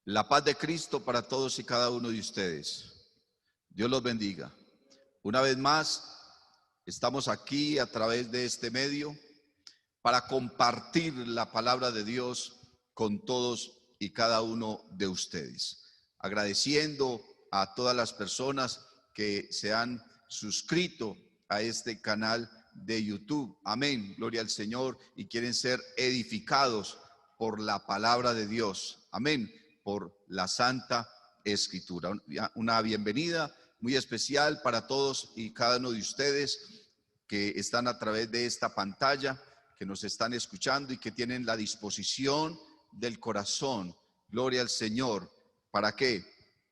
La paz de Cristo para todos y cada uno de ustedes. Dios los bendiga. Una vez más, estamos aquí a través de este medio para compartir la palabra de Dios con todos y cada uno de ustedes. Agradeciendo a todas las personas que se han suscrito a este canal de YouTube. Amén. Gloria al Señor. Y quieren ser edificados por la palabra de Dios. Amén. Por la Santa Escritura. Una bienvenida muy especial para todos y cada uno de ustedes que están a través de esta pantalla, que nos están escuchando y que tienen la disposición del corazón. Gloria al Señor. ¿Para qué?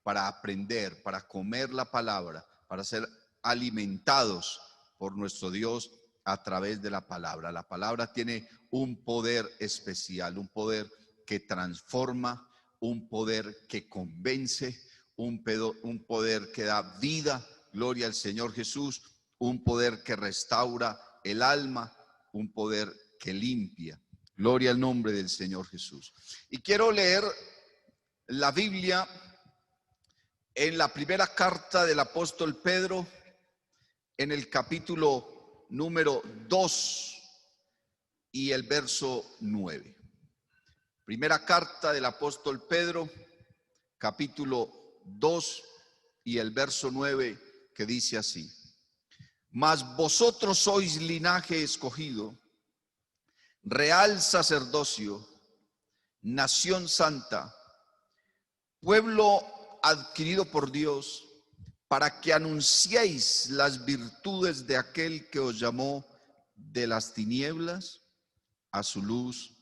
Para aprender, para comer la palabra, para ser alimentados por nuestro Dios a través de la palabra. La palabra tiene un poder especial, un poder que transforma, un poder que convence, un poder que da vida, gloria al Señor Jesús, un poder que restaura el alma, un poder que limpia. Gloria al nombre del Señor Jesús. Y quiero leer la Biblia en la primera carta del apóstol Pedro, en el capítulo número 2 y el verso 9. Primera carta del apóstol Pedro, capítulo 2 y el verso 9, que dice así: Mas vosotros sois linaje escogido, real sacerdocio, nación santa, pueblo adquirido por Dios, para que anunciéis las virtudes de aquel que os llamó de las tinieblas a su luz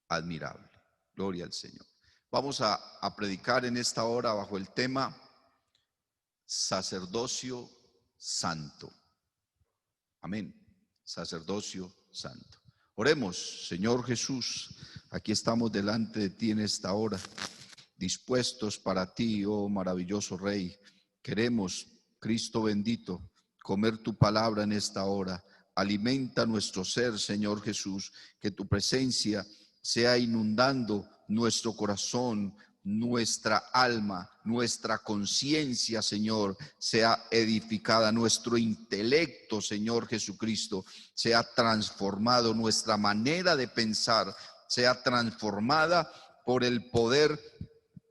admirable. Gloria al Señor. Vamos a predicar en esta hora bajo el tema sacerdocio santo. Amén. Sacerdocio santo. Oremos. Señor Jesús, aquí estamos delante de ti en esta hora, dispuestos para ti, oh maravilloso Rey. Queremos, Cristo bendito, comer tu palabra en esta hora. Alimenta nuestro ser, Señor Jesús, que tu presencia sea inundando nuestro corazón, nuestra alma, nuestra conciencia, Señor, sea edificada, nuestro intelecto, Señor Jesucristo, sea transformado, nuestra manera de pensar sea transformada por el poder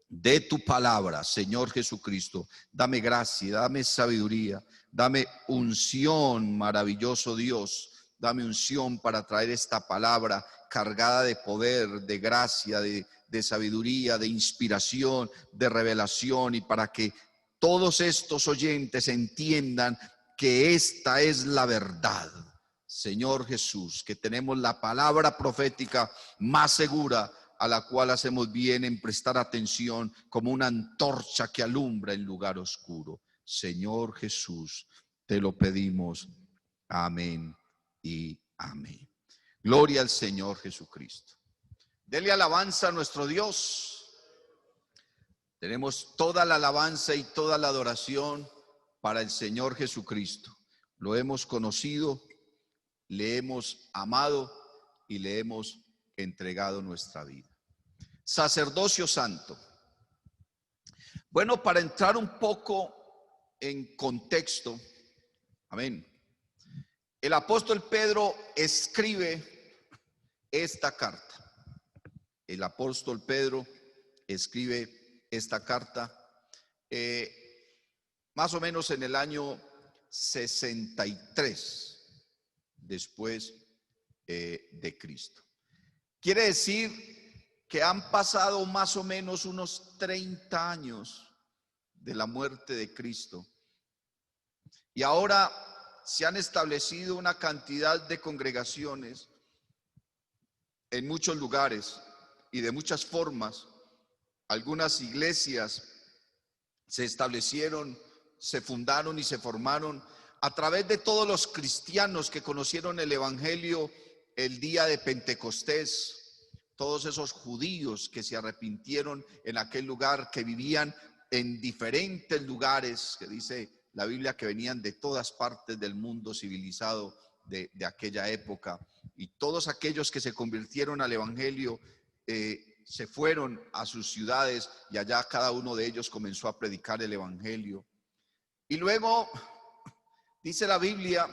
de tu palabra, Señor Jesucristo. Dame gracia, dame sabiduría, dame unción, maravilloso Dios. Dame unción para traer esta palabra cargada de poder, de gracia, de sabiduría, de inspiración, de revelación, y para que todos estos oyentes entiendan que esta es la verdad. Señor Jesús, que tenemos la palabra profética más segura, a la cual hacemos bien en prestar atención como una antorcha que alumbra el lugar oscuro. Señor Jesús, te lo pedimos. Amén y amén. Gloria al Señor Jesucristo. Dele alabanza a nuestro Dios. Tenemos toda la alabanza y toda la adoración para el Señor Jesucristo. Lo hemos conocido, le hemos amado y le hemos entregado nuestra vida. Sacerdocio santo. Bueno, para entrar un poco en contexto, amén. El apóstol Pedro escribe esta carta. El apóstol Pedro escribe esta carta más o menos en el año 63 después de Cristo. Quiere decir que han pasado más o menos unos 30 años de la muerte de Cristo. Y ahora se han establecido una cantidad de congregaciones en muchos lugares y de muchas formas. Algunas iglesias se establecieron, se fundaron y se formaron a través de todos los cristianos que conocieron el evangelio el día de Pentecostés. Todos esos judíos que se arrepintieron en aquel lugar, que vivían en diferentes lugares, que dice la Biblia que venían de todas partes del mundo civilizado de aquella época. Y todos aquellos que se convirtieron al evangelio se fueron a sus ciudades y allá cada uno de ellos comenzó a predicar el evangelio. Y luego dice la Biblia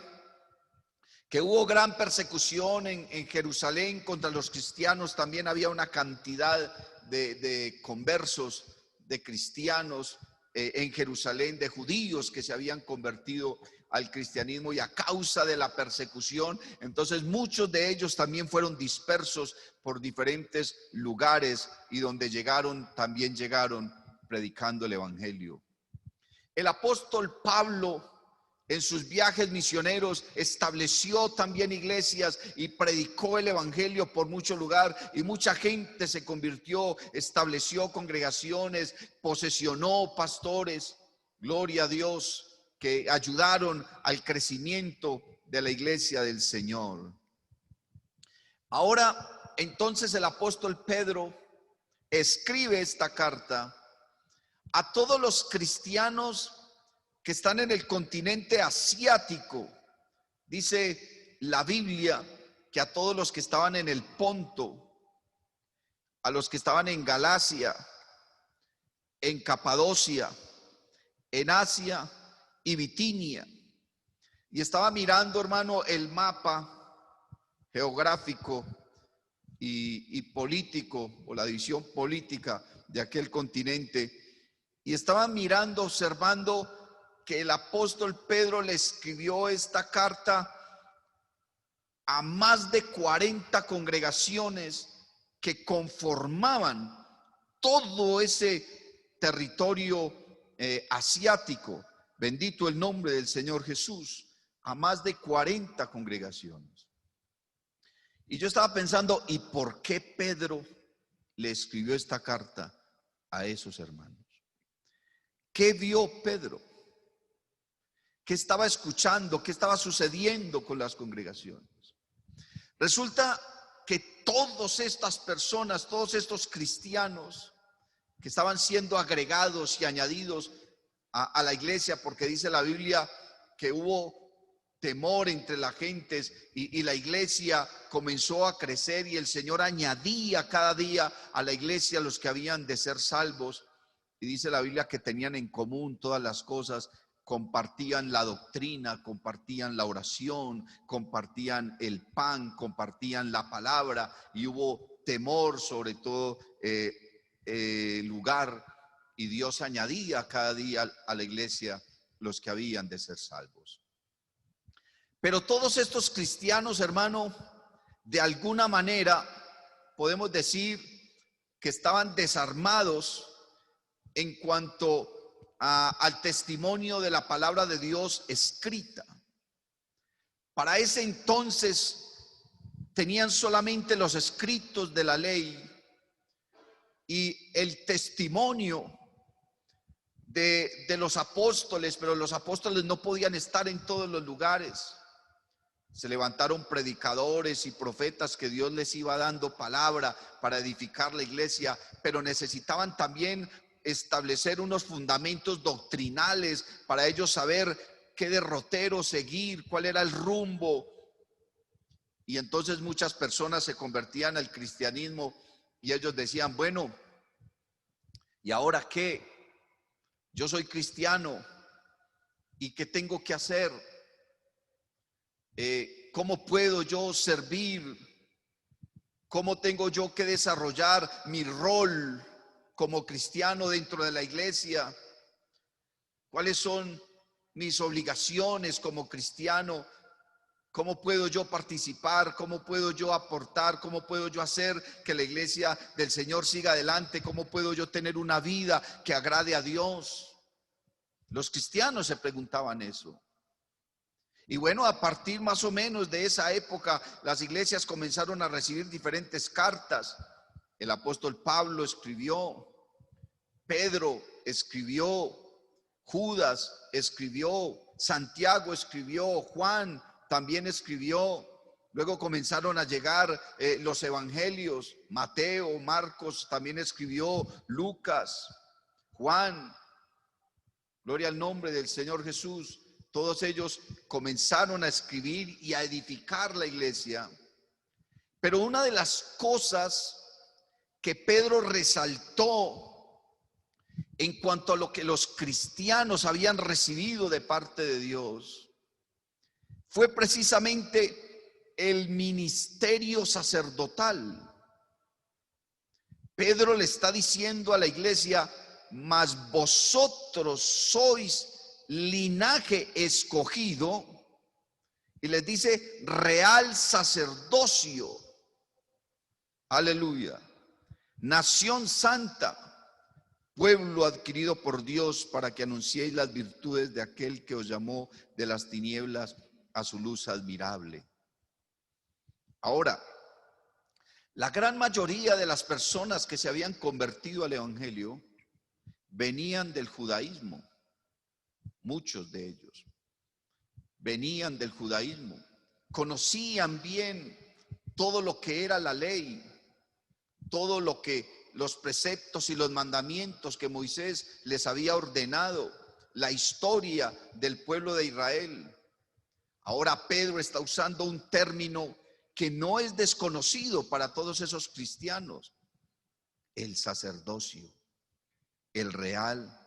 que hubo gran persecución en Jerusalén contra los cristianos. También había una cantidad de conversos, de cristianos en Jerusalén, de judíos que se habían convertido al cristianismo, y a causa de la persecución, entonces muchos de ellos también fueron dispersos por diferentes lugares, y donde llegaron, también llegaron predicando el evangelio. El apóstol Pablo, en sus viajes misioneros, estableció también iglesias y predicó el evangelio por mucho lugar, y mucha gente se convirtió, estableció congregaciones, posesionó pastores, gloria a Dios, que ayudaron al crecimiento de la iglesia del Señor. Ahora, entonces el apóstol Pedro escribe esta carta a todos los cristianos que están en el continente asiático. Dice la Biblia que a todos los que estaban en el Ponto, a los que estaban en Galacia, en Capadocia, en Asia y Bitinia. Y estaba mirando, hermano, el mapa geográfico y político, o la división política de aquel continente, y estaba mirando, observando que el apóstol Pedro le escribió esta carta a más de 40 congregaciones que conformaban todo ese territorio asiático. Bendito el nombre del Señor Jesús. A más de 40 congregaciones. Y yo estaba pensando, ¿y por qué Pedro le escribió esta carta a esos hermanos? ¿Qué vio Pedro? ¿Qué estaba escuchando? ¿Qué estaba sucediendo con las congregaciones? Resulta que todas estas personas, todos estos cristianos que estaban siendo agregados y añadidos a la iglesia, porque dice la Biblia que hubo temor entre las gentes, y la iglesia comenzó a crecer, y el Señor añadía cada día a la iglesia los que habían de ser salvos. Y dice la Biblia que tenían en común todas las cosas, compartían la doctrina, compartían la oración, compartían el pan, compartían la palabra, y hubo temor sobre todo lugar, y Dios añadía cada día a la iglesia los que habían de ser salvos. Pero todos estos cristianos, hermano, de alguna manera podemos decir que estaban desarmados en cuanto al testimonio de la palabra de Dios escrita. Para ese entonces tenían solamente los escritos de la ley y el testimonio de los apóstoles, pero los apóstoles no podían estar en todos los lugares. Se levantaron predicadores y profetas que Dios les iba dando palabra para edificar la iglesia, pero necesitaban también establecer unos fundamentos doctrinales para ellos saber qué derrotero seguir, cuál era el rumbo. Y entonces muchas personas se convertían al cristianismo y ellos decían, bueno, ¿y ahora qué? Yo soy cristiano, ¿y qué tengo que hacer? ¿Cómo puedo yo servir? ¿Cómo tengo yo que desarrollar mi rol como cristiano dentro de la iglesia? ¿Cuáles son mis obligaciones como cristiano? ¿Cómo puedo yo participar? ¿Cómo puedo yo aportar? ¿Cómo puedo yo hacer que la iglesia del Señor siga adelante? ¿Cómo puedo yo tener una vida que agrade a Dios? Los cristianos se preguntaban eso. Y bueno, a partir más o menos de esa época, las iglesias comenzaron a recibir diferentes cartas. El apóstol Pablo escribió, Pedro escribió, Judas escribió, Santiago escribió, Juan también escribió. Luego comenzaron a llegar los evangelios, Mateo, Marcos también escribió, Lucas, Juan, gloria al nombre del Señor Jesús. Todos ellos comenzaron a escribir y a edificar la iglesia. Pero una de las cosas que Pedro resaltó en cuanto a lo que los cristianos habían recibido de parte de Dios fue precisamente el ministerio sacerdotal. Pedro le está diciendo a la iglesia: mas vosotros sois linaje escogido, y les dice real sacerdocio, aleluya, nación santa, pueblo adquirido por Dios, para que anunciéis las virtudes de aquel que os llamó de las tinieblas a su luz admirable. Ahora, la gran mayoría de las personas que se habían convertido al evangelio venían del judaísmo. Muchos de ellos venían del judaísmo, conocían bien todo lo que era la ley, todo lo que los preceptos y los mandamientos que Moisés les había ordenado, la historia del pueblo de Israel. Ahora Pedro está usando un término que no es desconocido para todos esos cristianos: el sacerdocio, el real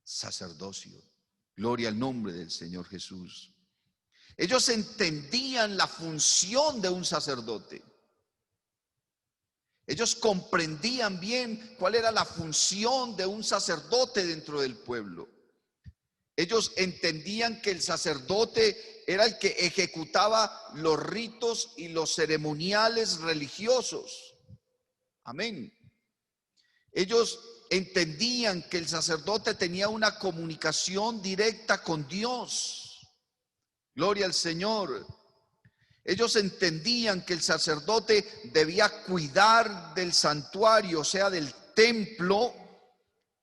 sacerdocio. Gloria al nombre del Señor Jesús. Ellos entendían la función de un sacerdote. Ellos comprendían bien cuál era la función de un sacerdote dentro del pueblo. Ellos entendían que el sacerdote era el que ejecutaba los ritos y los ceremoniales religiosos. Amén. Ellos entendían que el sacerdote tenía una comunicación directa con Dios. Gloria al Señor. Ellos entendían que el sacerdote debía cuidar del santuario, o sea, del templo,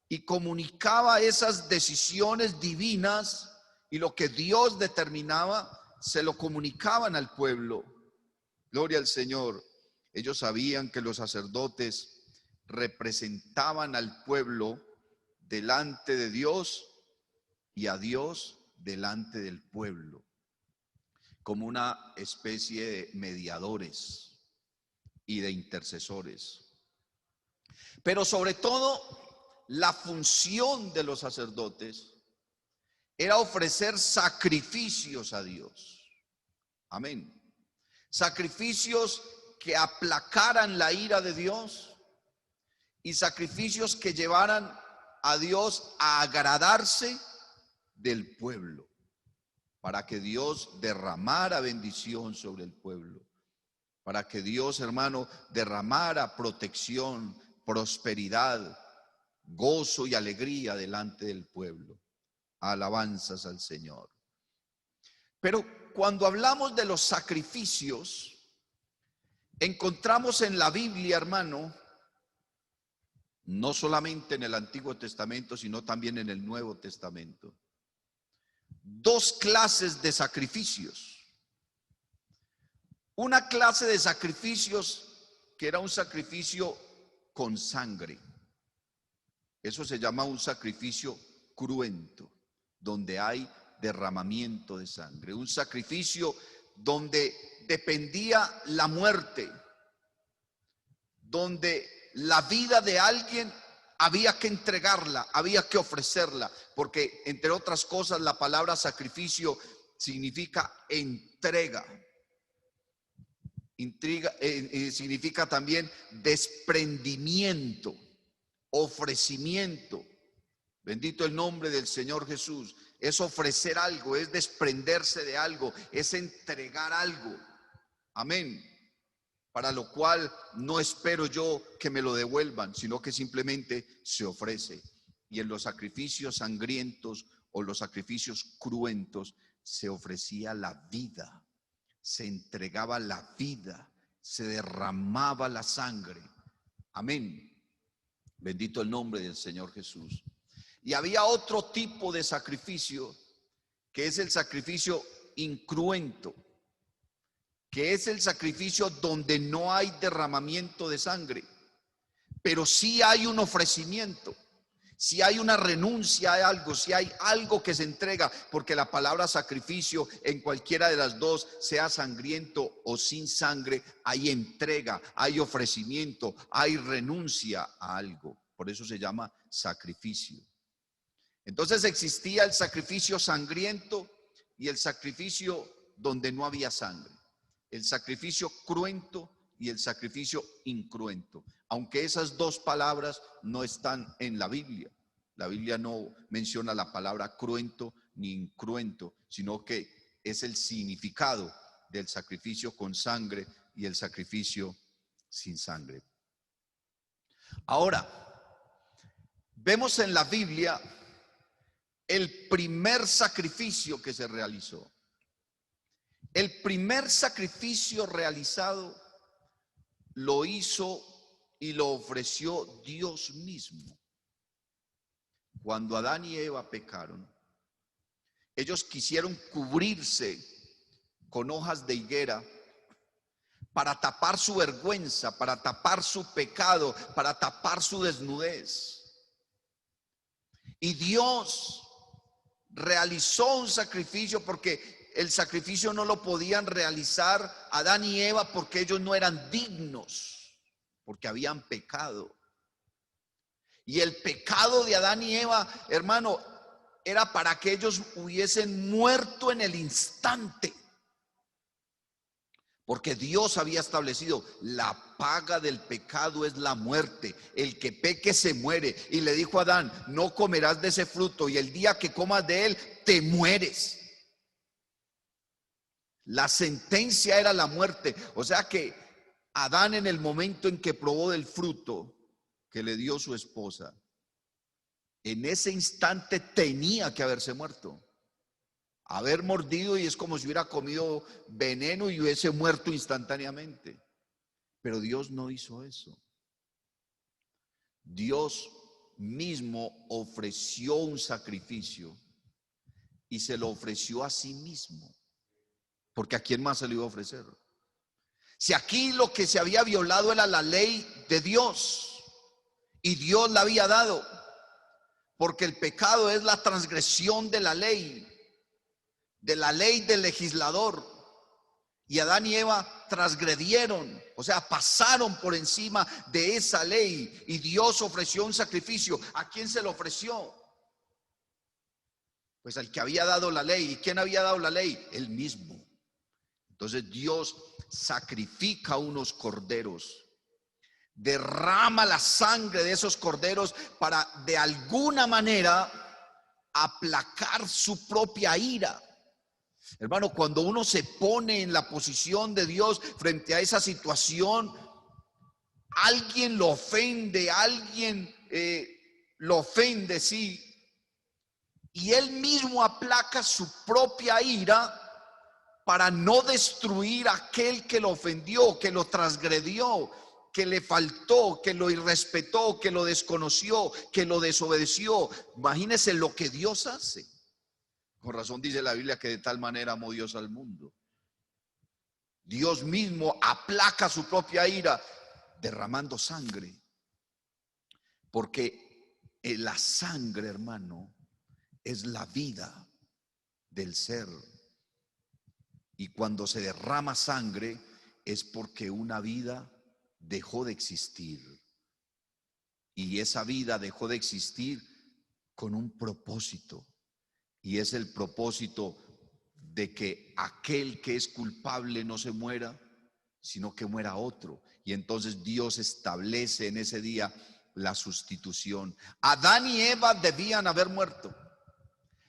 y comunicaba esas decisiones divinas, y lo que Dios determinaba se lo comunicaban al pueblo. Gloria al Señor. Ellos sabían que los sacerdotes representaban al pueblo delante de Dios y a Dios delante del pueblo, como una especie de mediadores y de intercesores. Pero sobre todo, la función de los sacerdotes era ofrecer sacrificios a Dios. Amén. Sacrificios que aplacaran la ira de Dios y sacrificios que llevaran a Dios a agradarse del pueblo, para que Dios derramara bendición sobre el pueblo, para que Dios, hermano, derramara protección, prosperidad, gozo y alegría delante del pueblo. Alabanzas al Señor. Pero cuando hablamos de los sacrificios, encontramos en la Biblia, hermano, no solamente en el Antiguo Testamento, sino también en el Nuevo Testamento, dos clases de sacrificios. Una clase de sacrificios que era un sacrificio con sangre. Eso se llama un sacrificio cruento, donde hay derramamiento de sangre. Un sacrificio donde dependía la muerte, donde la vida de alguien había que entregarla, había que ofrecerla, porque entre otras cosas la palabra sacrificio significa entrega. Significa también desprendimiento, ofrecimiento. Bendito el nombre del Señor Jesús. Es ofrecer algo, es desprenderse de algo, es entregar algo. Amén. Para lo cual no espero yo que me lo devuelvan, sino que simplemente se ofrece. Y en los sacrificios sangrientos o los sacrificios cruentos se ofrecía la vida, se entregaba la vida, se derramaba la sangre. Amén. Bendito el nombre del Señor Jesús. Y había otro tipo de sacrificio, que es el sacrificio incruento, que es el sacrificio donde no hay derramamiento de sangre, pero sí hay un ofrecimiento, Si hay una renuncia a algo, si hay algo que se entrega, porque la palabra sacrificio en cualquiera de las dos, sea sangriento o sin sangre, hay entrega, hay ofrecimiento, hay renuncia a algo. Por eso se llama sacrificio. Entonces existía el sacrificio sangriento y el sacrificio donde no había sangre. El sacrificio cruento y el sacrificio incruento. Aunque esas dos palabras no están en la Biblia. La Biblia no menciona la palabra cruento ni incruento, sino que es el significado del sacrificio con sangre y el sacrificio sin sangre. Ahora, vemos en la Biblia el primer sacrificio que se realizó. El primer sacrificio realizado lo hizo y lo ofreció Dios mismo. Cuando Adán y Eva pecaron, ellos quisieron cubrirse con hojas de higuera para tapar su vergüenza, para tapar su pecado, para tapar su desnudez. Y Dios realizó un sacrificio, porque el sacrificio no lo podían realizar Adán y Eva porque ellos no eran dignos, porque habían pecado. Y el pecado de Adán y Eva, hermano, era para que ellos hubiesen muerto en el instante. Porque Dios había establecido, la paga del pecado es la muerte. El que peque se muere. Y le dijo a Adán, no comerás de ese fruto, y el día que comas de él, te mueres. La sentencia era la muerte. O sea que Adán, en el momento en que probó del fruto que le dio su esposa, en ese instante tenía que haberse muerto. Haber mordido, y es como si hubiera comido veneno y hubiese muerto instantáneamente. Pero Dios no hizo eso. Dios mismo ofreció un sacrificio y se lo ofreció a sí mismo. Porque ¿a quién más se lo iba a ofrecer? Si aquí lo que se había violado era la ley de Dios, y Dios la había dado, porque el pecado es la transgresión de la ley del legislador, y Adán y Eva transgredieron, o sea, pasaron por encima de esa ley, y Dios ofreció un sacrificio. ¿A quién se lo ofreció? Pues al que había dado la ley. ¿Y quién había dado la ley? Él mismo. Entonces Dios sacrifica unos corderos, derrama la sangre de esos corderos para de alguna manera aplacar su propia ira. Hermano, cuando uno se pone en la posición de Dios frente a esa situación, alguien lo ofende, sí, y él mismo aplaca su propia ira para no destruir a aquel que lo ofendió, que lo transgredió, que le faltó, que lo irrespetó, que lo desconoció, que lo desobedeció. Imagínense lo que Dios hace. Con razón dice la Biblia que de tal manera amó Dios al mundo. Dios mismo aplaca su propia ira derramando sangre. Porque la sangre, hermano, es la vida del ser. Y cuando se derrama sangre es porque una vida dejó de existir. Y esa vida dejó de existir con un propósito. Y es el propósito de que aquel que es culpable no se muera, sino que muera otro. Y entonces Dios establece en ese día la sustitución. Adán y Eva debían haber muerto.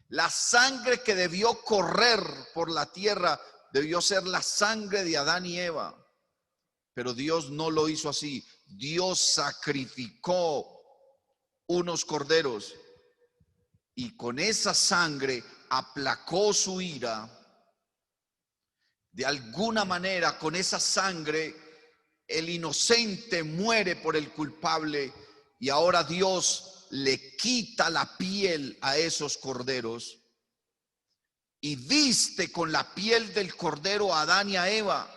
La sangre que debió correr por la tierra debió ser la sangre de Adán y Eva. Pero Dios no lo hizo así. Dios sacrificó unos corderos y con esa sangre aplacó su ira. De alguna manera, con esa sangre, el inocente muere por el culpable, y ahora Dios le quita la piel a esos corderos y viste con la piel del cordero a Adán y a Eva.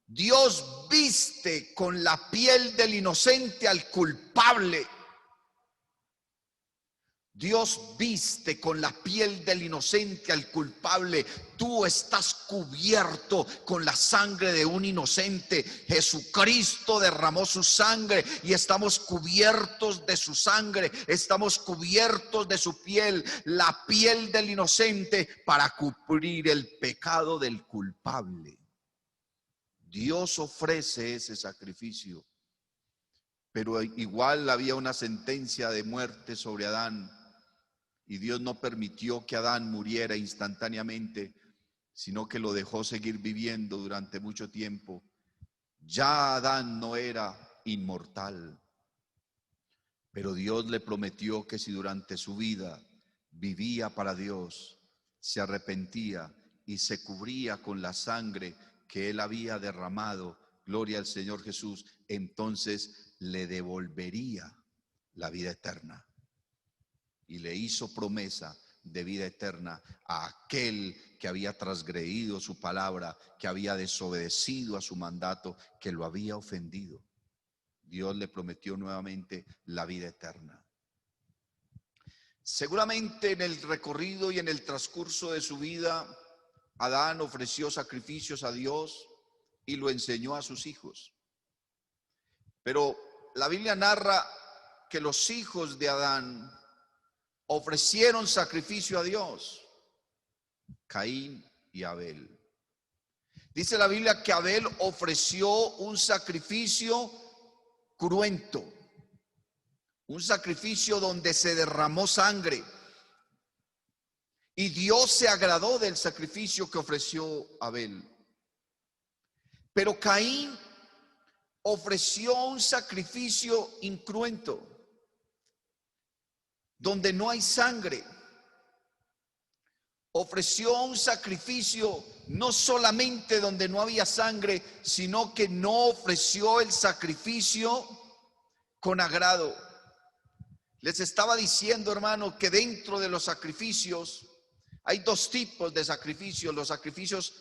Dios viste con la piel del inocente al culpable. Dios viste con la piel del inocente al culpable. Tú estás cubierto con la sangre de un inocente. Jesucristo derramó su sangre y estamos cubiertos de su sangre. Estamos cubiertos de su piel, la piel del inocente, para cubrir el pecado del culpable. Dios ofrece ese sacrificio, pero igual había una sentencia de muerte sobre Adán. Y Dios no permitió que Adán muriera instantáneamente, sino que lo dejó seguir viviendo durante mucho tiempo. Ya Adán no era inmortal, pero Dios le prometió que si durante su vida vivía para Dios, se arrepentía y se cubría con la sangre que él había derramado, gloria al Señor Jesús, entonces le devolvería la vida eterna. Y le hizo promesa de vida eterna a aquel que había transgredido su palabra, que había desobedecido a su mandato, que lo había ofendido. Dios le prometió nuevamente la vida eterna. Seguramente en el recorrido y en el transcurso de su vida, Adán ofreció sacrificios a Dios y lo enseñó a sus hijos. Pero la Biblia narra que los hijos de Adán ofrecieron sacrificio a Dios, Caín y Abel. Dice la Biblia que Abel ofreció un sacrificio cruento, un sacrificio donde se derramó sangre. Y Dios se agradó del sacrificio que ofreció Abel. Pero Caín ofreció un sacrificio incruento, donde no hay sangre. Ofreció un sacrificio no solamente donde no había sangre, sino que no ofreció el sacrificio con agrado. Les estaba diciendo, hermano, que dentro de los sacrificios hay dos tipos de sacrificios: los sacrificios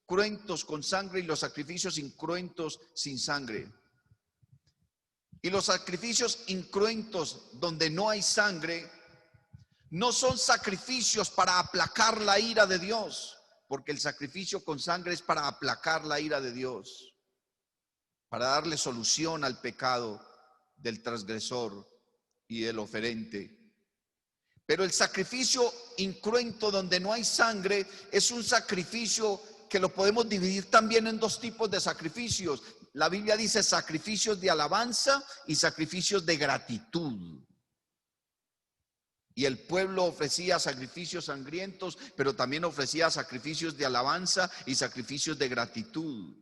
cruentos con sangre y los sacrificios incruentos sin sangre. Y los sacrificios incruentos donde no hay sangre no son sacrificios para aplacar la ira de Dios, porque el sacrificio con sangre es para aplacar la ira de Dios, para darle solución al pecado del transgresor y del oferente. Pero el sacrificio incruento donde no hay sangre es un sacrificio que lo podemos dividir también en dos tipos de sacrificios. La Biblia dice sacrificios de alabanza y sacrificios de gratitud. Y el pueblo ofrecía sacrificios sangrientos, pero también ofrecía sacrificios de alabanza y sacrificios de gratitud.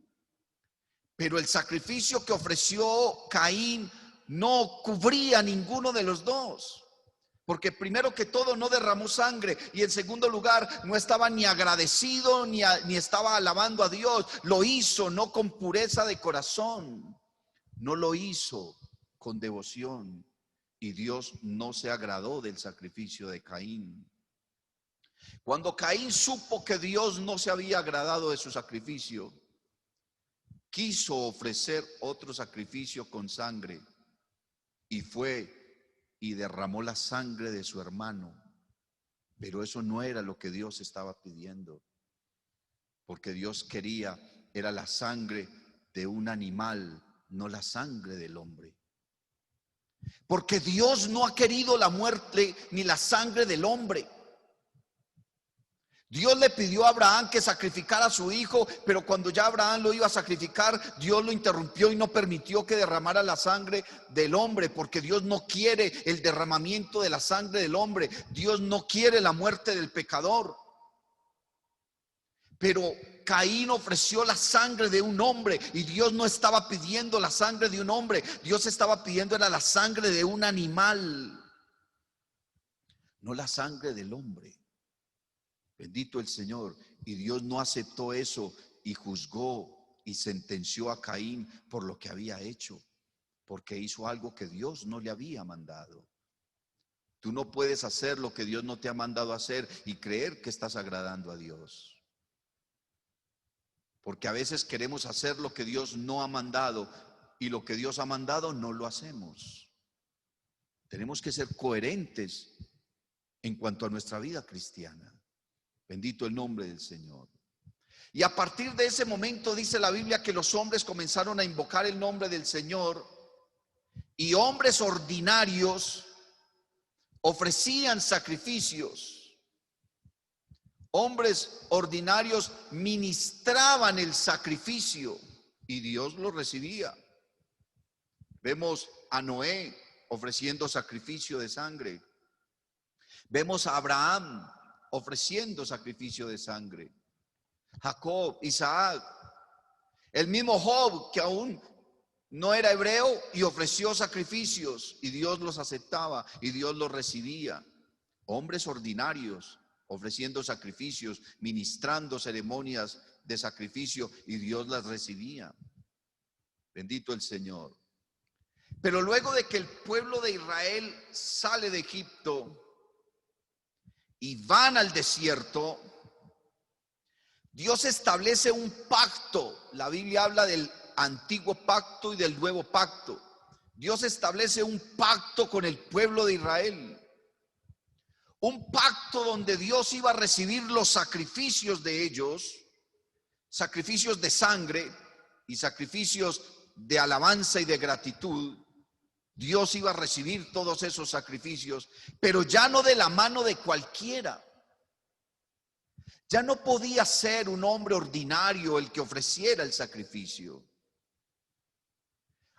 Pero el sacrificio que ofreció Caín no cubría ninguno de los dos, porque primero que todo no derramó sangre, y en segundo lugar no estaba ni agradecido ni estaba alabando a Dios. Lo hizo no con pureza de corazón, no lo hizo con devoción, y Dios no se agradó del sacrificio de Caín. Cuando Caín supo que Dios no se había agradado de su sacrificio, quiso ofrecer otro sacrificio con sangre, y fue y derramó la sangre de su hermano. Pero eso no era lo que Dios estaba pidiendo, porque Dios quería, era la sangre de un animal, no la sangre del hombre. Porque Dios no ha querido la muerte ni la sangre del hombre. Dios le pidió a Abraham que sacrificara a su hijo, pero cuando ya Abraham lo iba a sacrificar, Dios lo interrumpió y no permitió que derramara la sangre del hombre, porque Dios no quiere el derramamiento de la sangre del hombre. Dios no quiere la muerte del pecador. Pero Caín ofreció la sangre de un hombre, y Dios no estaba pidiendo la sangre de un hombre. Dios estaba pidiendo era la sangre de un animal, no la sangre del hombre. Bendito el Señor. Y Dios no aceptó eso y juzgó y sentenció a Caín por lo que había hecho, porque hizo algo que Dios no le había mandado. Tú no puedes hacer lo que Dios no te ha mandado hacer y creer que estás agradando a Dios, porque a veces queremos hacer lo que Dios no ha mandado, y lo que Dios ha mandado no lo hacemos. Tenemos que ser coherentes en cuanto a nuestra vida cristiana. Bendito el nombre del Señor. Y a partir de ese momento dice la Biblia que los hombres comenzaron a invocar el nombre del Señor y hombres ordinarios ofrecían sacrificios. Hombres ordinarios ministraban el sacrificio y Dios lo recibía. Vemos a Noé ofreciendo sacrificio de sangre. Vemos a Abraham ofreciendo sacrificio de sangre. Jacob, Isaac, el mismo Job, que aún no era hebreo y ofreció sacrificios y Dios los aceptaba y Dios los recibía. Hombres ordinarios ofreciendo sacrificios, ministrando ceremonias de sacrificio y Dios las recibía. Bendito el Señor. Pero luego de que el pueblo de Israel sale de Egipto y van al desierto, Dios establece un pacto. La Biblia habla del antiguo pacto y del nuevo pacto. Dios establece un pacto con el pueblo de Israel. Un pacto donde Dios iba a recibir los sacrificios de ellos, sacrificios de sangre y sacrificios de alabanza y de gratitud. Dios iba a recibir todos esos sacrificios, pero ya no de la mano de cualquiera. Ya no podía ser un hombre ordinario el que ofreciera el sacrificio.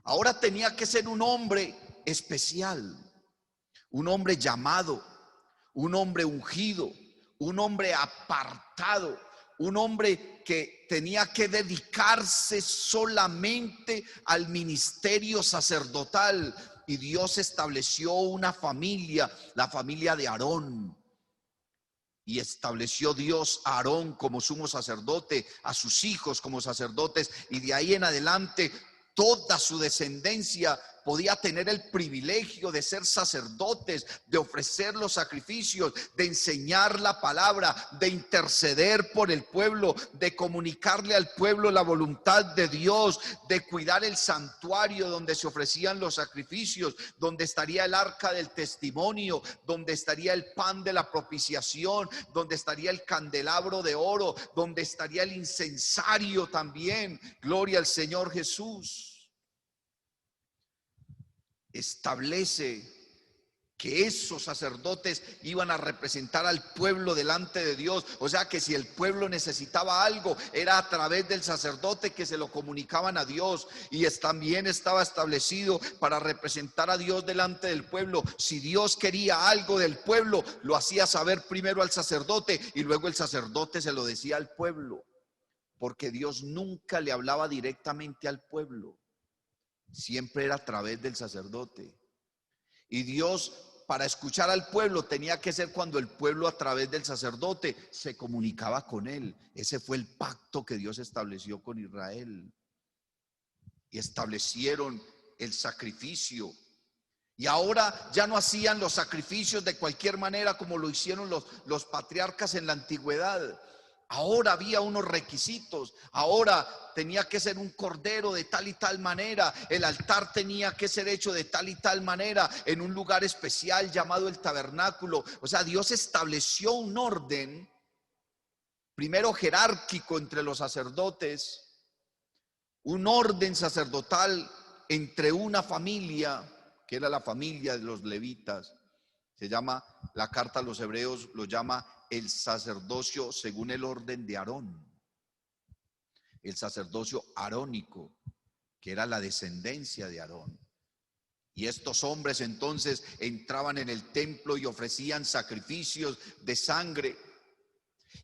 Ahora tenía que ser un hombre especial, un hombre llamado, un hombre ungido, un hombre apartado, un hombre que tenía que dedicarse solamente al ministerio sacerdotal. Y Dios estableció una familia, la familia de Aarón. Y estableció Dios a Aarón como sumo sacerdote, a sus hijos como sacerdotes, y de ahí en adelante toda su descendencia podía tener el privilegio de ser sacerdotes, de ofrecer los sacrificios, de enseñar la palabra, de interceder por el pueblo, de comunicarle al pueblo la voluntad de Dios, de cuidar el santuario donde se ofrecían los sacrificios, donde estaría el arca del testimonio, donde estaría el pan de la propiciación, donde estaría el candelabro de oro, donde estaría el incensario también. Gloria al Señor Jesús. Establece que esos sacerdotes iban a representar al pueblo delante de Dios. O sea que si el pueblo necesitaba algo, era a través del sacerdote que se lo comunicaban a Dios. Y también estaba establecido para representar a Dios delante del pueblo. Si Dios quería algo del pueblo, lo hacía saber primero al sacerdote y luego el sacerdote se lo decía al pueblo. Porque Dios nunca le hablaba directamente al pueblo. Siempre era a través del sacerdote. Y Dios, para escuchar al pueblo, tenía que ser cuando el pueblo a través del sacerdote se comunicaba con él. Ese fue el pacto que Dios estableció con Israel. Y establecieron el sacrificio. Y ahora ya no hacían los sacrificios de cualquier manera como lo hicieron los patriarcas en la antigüedad. Ahora había unos requisitos. Ahora tenía que ser un cordero de tal y tal manera. El altar tenía que ser hecho de tal y tal manera en un lugar especial llamado el tabernáculo. O sea, Dios estableció un orden, primero jerárquico entre los sacerdotes, un orden sacerdotal entre una familia, que era la familia de los levitas. Se llama, la carta a los hebreos lo llama el sacerdocio según el orden de Aarón, el sacerdocio arónico, que era la descendencia de Aarón. Y estos hombres entonces entraban en el templo y ofrecían sacrificios de sangre.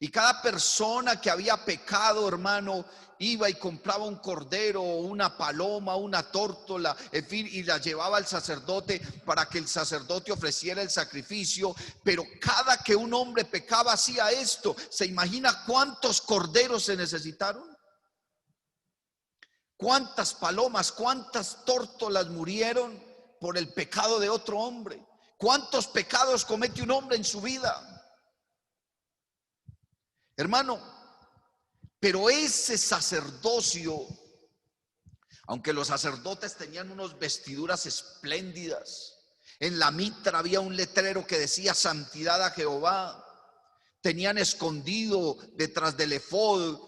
Y cada persona que había pecado, hermano, iba y compraba un cordero o una paloma, una tórtola, en fin, y la llevaba al sacerdote para que el sacerdote ofreciera el sacrificio. Pero cada que un hombre pecaba hacía esto. ¿Se imagina cuántos corderos se necesitaron? ¿Cuántas palomas, cuántas tórtolas murieron por el pecado de otro hombre? ¿Cuántos pecados comete un hombre en su vida? Hermano, pero ese sacerdocio, aunque los sacerdotes tenían unas vestiduras espléndidas, En la mitra había un letrero que decía santidad a Jehová. Tenían escondido detrás del efod,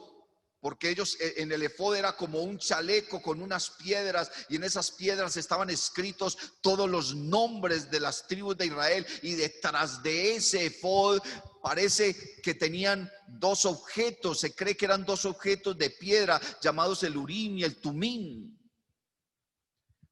porque ellos en el efod era como un chaleco con unas piedras, y en esas piedras estaban escritos todos los nombres de las tribus de Israel, y detrás de ese efod parece que tenían dos objetos, se cree que eran dos objetos de piedra llamados el Urim y el Tumim.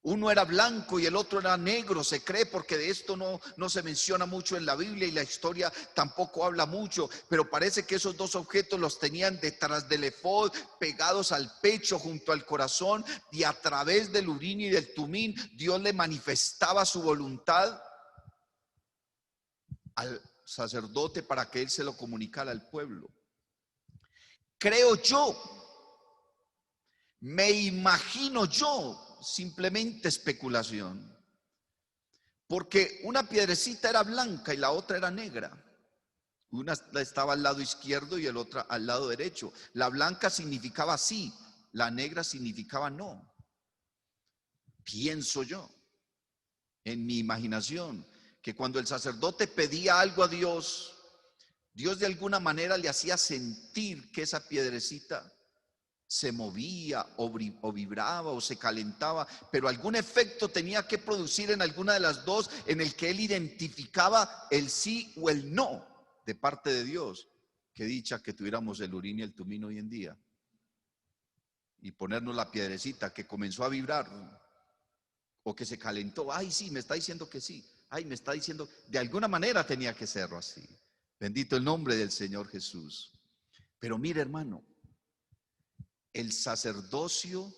Uno era blanco y el otro era negro, se cree, porque de esto no se menciona mucho en la Biblia y la historia tampoco habla mucho, pero parece que esos dos objetos los tenían detrás del efod, pegados al pecho junto al corazón, y a través del Urim y del Tumim Dios le manifestaba su voluntad al sacerdote para que él se lo comunicara al pueblo. Creo yo, me imagino yo, simplemente especulación, porque una piedrecita era blanca y la otra era negra. Una estaba al lado izquierdo y el otra al lado derecho. La blanca significaba sí, la negra significaba no. Pienso yo, en mi imaginación, que cuando el sacerdote pedía algo a Dios, Dios de alguna manera le hacía sentir que esa piedrecita se movía o vibraba o se calentaba, pero algún efecto tenía que producir en alguna de las dos, en el que él identificaba el sí o el no de parte de Dios. Qué dicha que tuviéramos el Urim y el Tumim hoy en día, y ponernos la piedrecita que comenzó a vibrar o que se calentó. Ay, sí, me está diciendo que sí. Ay, me está diciendo, de alguna manera tenía que serlo así. Bendito el nombre del Señor Jesús. Pero mire, hermano, el sacerdocio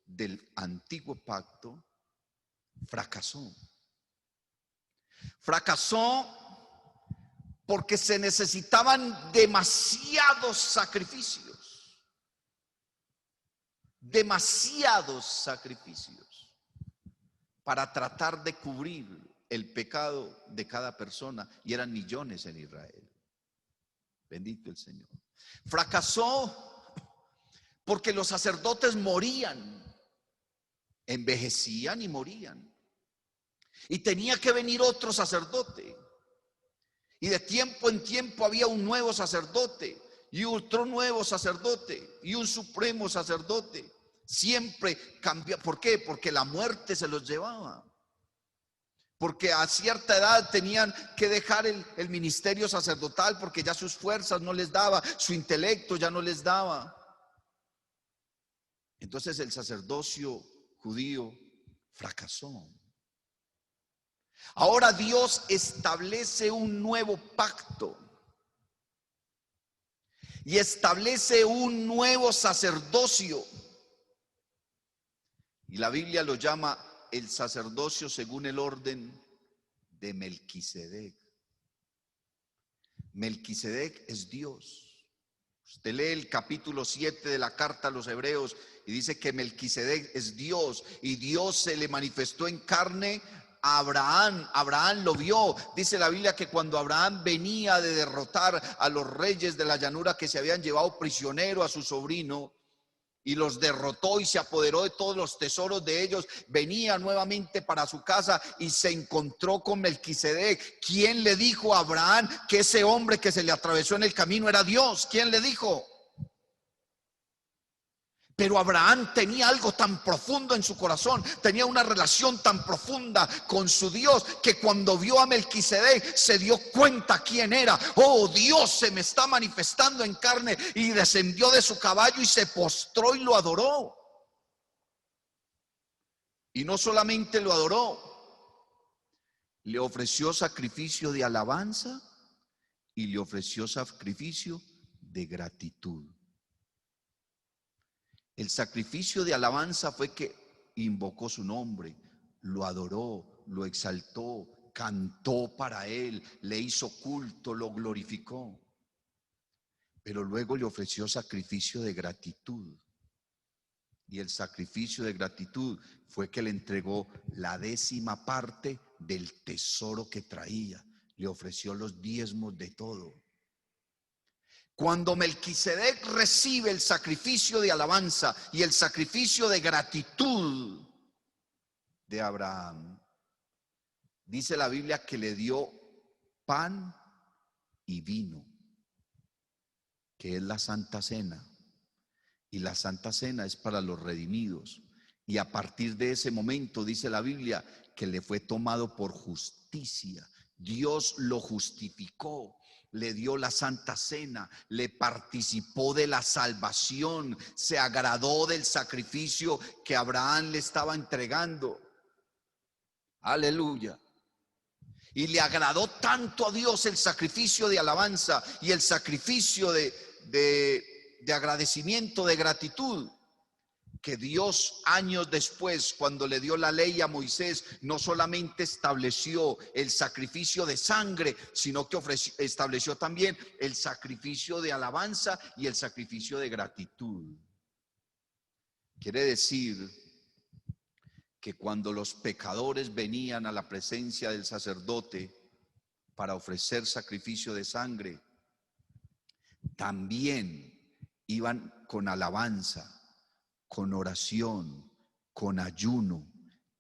del antiguo pacto fracasó. Fracasó porque se necesitaban demasiados sacrificios. Demasiados sacrificios para tratar de cubrir el pecado de cada persona, y eran millones en Israel. Bendito el Señor. Fracasó porque los sacerdotes morían, envejecían y morían. Y tenía que venir otro sacerdote. Y de tiempo en tiempo había un nuevo sacerdote, y otro nuevo sacerdote, y un supremo sacerdote. Siempre cambia. ¿Por qué? Porque la muerte se los llevaba. Porque a cierta edad tenían que dejar el ministerio sacerdotal, porque ya sus fuerzas no les daba, su intelecto ya no les daba. Entonces el sacerdocio judío fracasó. Ahora Dios establece un nuevo pacto y establece un nuevo sacerdocio, y la Biblia lo llama el sacerdocio según el orden de Melquisedec. Melquisedec es Dios. Usted lee el capítulo 7 de la carta a los Hebreos y dice que Melquisedec es Dios, y Dios se le manifestó en carne a Abraham. Abraham lo vio. Dice la Biblia que cuando Abraham venía de derrotar a los reyes de la llanura que se habían llevado prisionero a su sobrino, y los derrotó y se apoderó de todos los tesoros de ellos, venía nuevamente para su casa y se encontró con Melquisedec. ¿Quién le dijo a Abraham que ese hombre que se le atravesó en el camino era Dios? ¿Quién le dijo? Pero Abraham tenía algo tan profundo en su corazón, tenía una relación tan profunda con su Dios, que cuando vio a Melquisedec se dio cuenta quién era. Oh, Dios se me está manifestando en carne, y descendió de su caballo y se postró y lo adoró. Y no solamente lo adoró, le ofreció sacrificio de alabanza y le ofreció sacrificio de gratitud. El sacrificio de alabanza fue que invocó su nombre, lo adoró, lo exaltó, cantó para él, le hizo culto, lo glorificó. Pero luego le ofreció sacrificio de gratitud. Y el sacrificio de gratitud fue que le entregó la 10ª parte del tesoro que traía. Le ofreció los diezmos de todo. Cuando Melquisedec recibe el sacrificio de alabanza y el sacrificio de gratitud de Abraham, Dice la Biblia que le dio pan y vino, que es la Santa Cena. Y la Santa Cena es para los redimidos. Y a partir de ese momento dice la Biblia que le fue tomado por justicia. Dios lo justificó, le dio la Santa Cena, le participó de la salvación, se agradó del sacrificio que Abraham le estaba entregando. Aleluya. Y le agradó tanto a Dios el sacrificio de alabanza y el sacrificio de agradecimiento, de gratitud, que Dios años después, cuando le dio la ley a Moisés, no solamente estableció el sacrificio de sangre, sino que estableció también el sacrificio de alabanza y el sacrificio de gratitud. Quiere decir que cuando los pecadores venían a la presencia del sacerdote para ofrecer sacrificio de sangre, también iban con alabanza, con oración, con ayuno,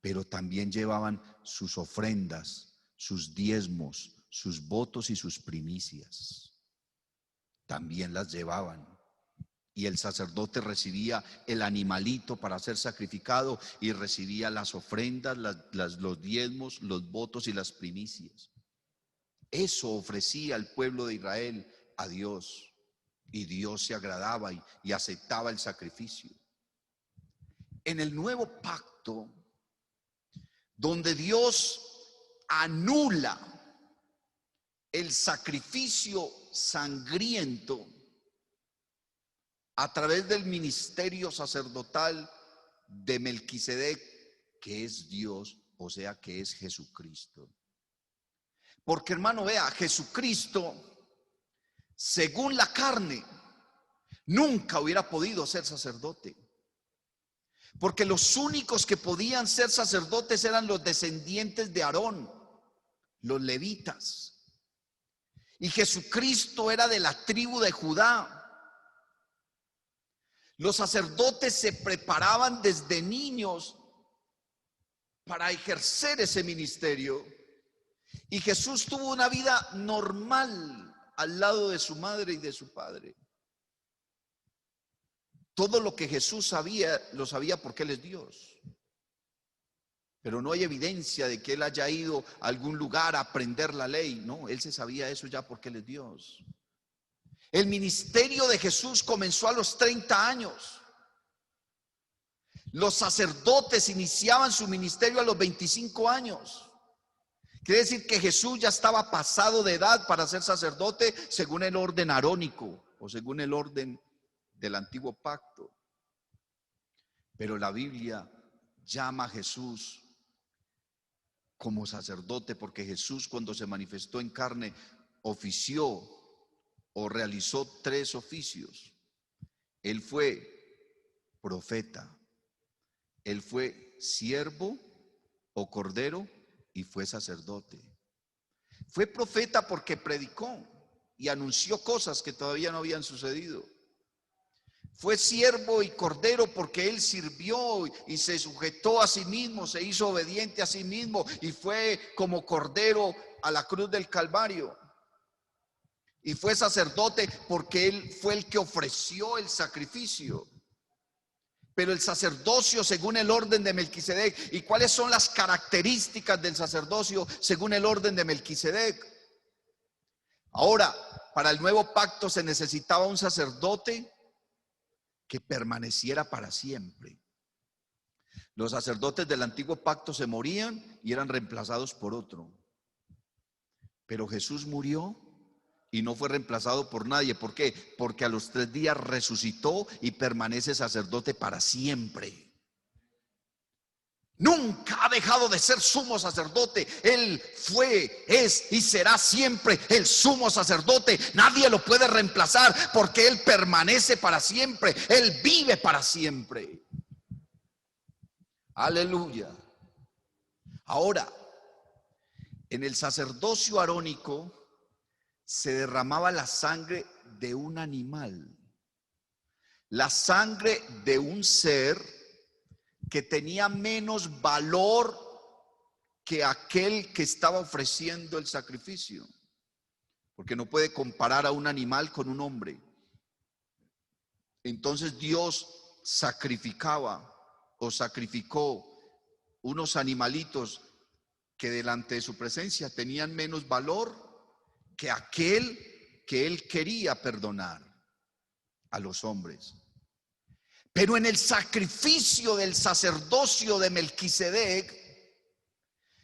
pero también llevaban sus ofrendas, sus diezmos, sus votos y sus primicias. También las llevaban. Y el sacerdote recibía el animalito para ser sacrificado y recibía las ofrendas, los diezmos, los votos y las primicias. Eso ofrecía el pueblo de Israel a Dios. Y Dios se agradaba y aceptaba el sacrificio. En el nuevo pacto, donde Dios anula el sacrificio sangriento a través del ministerio sacerdotal de Melquisedec, que es Dios, o sea, que es Jesucristo. Porque, hermano, vea, Jesucristo, según la carne, nunca hubiera podido ser sacerdote. Porque los únicos que podían ser sacerdotes eran los descendientes de Aarón, los levitas. Y Jesucristo era de la tribu de Judá. Los sacerdotes se preparaban desde niños para ejercer ese ministerio. Y Jesús tuvo una vida normal al lado de su madre y de su padre. Todo lo que Jesús sabía, lo sabía porque Él es Dios. Pero no hay evidencia de que Él haya ido a algún lugar a aprender la ley. No, Él se sabía eso ya porque Él es Dios. El ministerio de Jesús comenzó a los 30 años. Los sacerdotes iniciaban su ministerio a los 25 años. Quiere decir que Jesús ya estaba pasado de edad para ser sacerdote según el orden arónico o según el orden del antiguo pacto. Pero la Biblia llama a Jesús como sacerdote porque Jesús, cuando se manifestó en carne, ofició o realizó 3 oficios. Él fue profeta, él fue siervo o cordero y fue sacerdote. Fue profeta porque predicó y anunció cosas que todavía no habían sucedido. Fue siervo y cordero porque él sirvió y se sujetó a sí mismo, se hizo obediente a sí mismo y fue como cordero a la cruz del Calvario. Y fue sacerdote porque él fue el que ofreció el sacrificio. Pero el sacerdocio según el orden de Melquisedec. ¿Y cuáles son las características del sacerdocio según el orden de Melquisedec? Ahora, para el nuevo pacto se necesitaba un sacerdote que permaneciera para siempre. Los sacerdotes del antiguo pacto se morían y eran reemplazados por otro. Pero Jesús murió y no fue reemplazado por nadie. ¿Por qué? Porque a los 3 días resucitó y permanece sacerdote para siempre. Nunca ha dejado de ser sumo sacerdote. Él fue, es y será siempre el sumo sacerdote. Nadie lo puede reemplazar porque Él permanece para siempre. Él vive para siempre. Aleluya. Ahora, en el sacerdocio arónico se derramaba la sangre de un animal, la sangre de un ser que tenía menos valor que aquel que estaba ofreciendo el sacrificio. Porque no puede comparar a un animal con un hombre. Entonces Dios sacrificaba o sacrificó unos animalitos que delante de su presencia tenían menos valor que aquel que él quería perdonar a los hombres. Pero en el sacrificio del sacerdocio de Melquisedec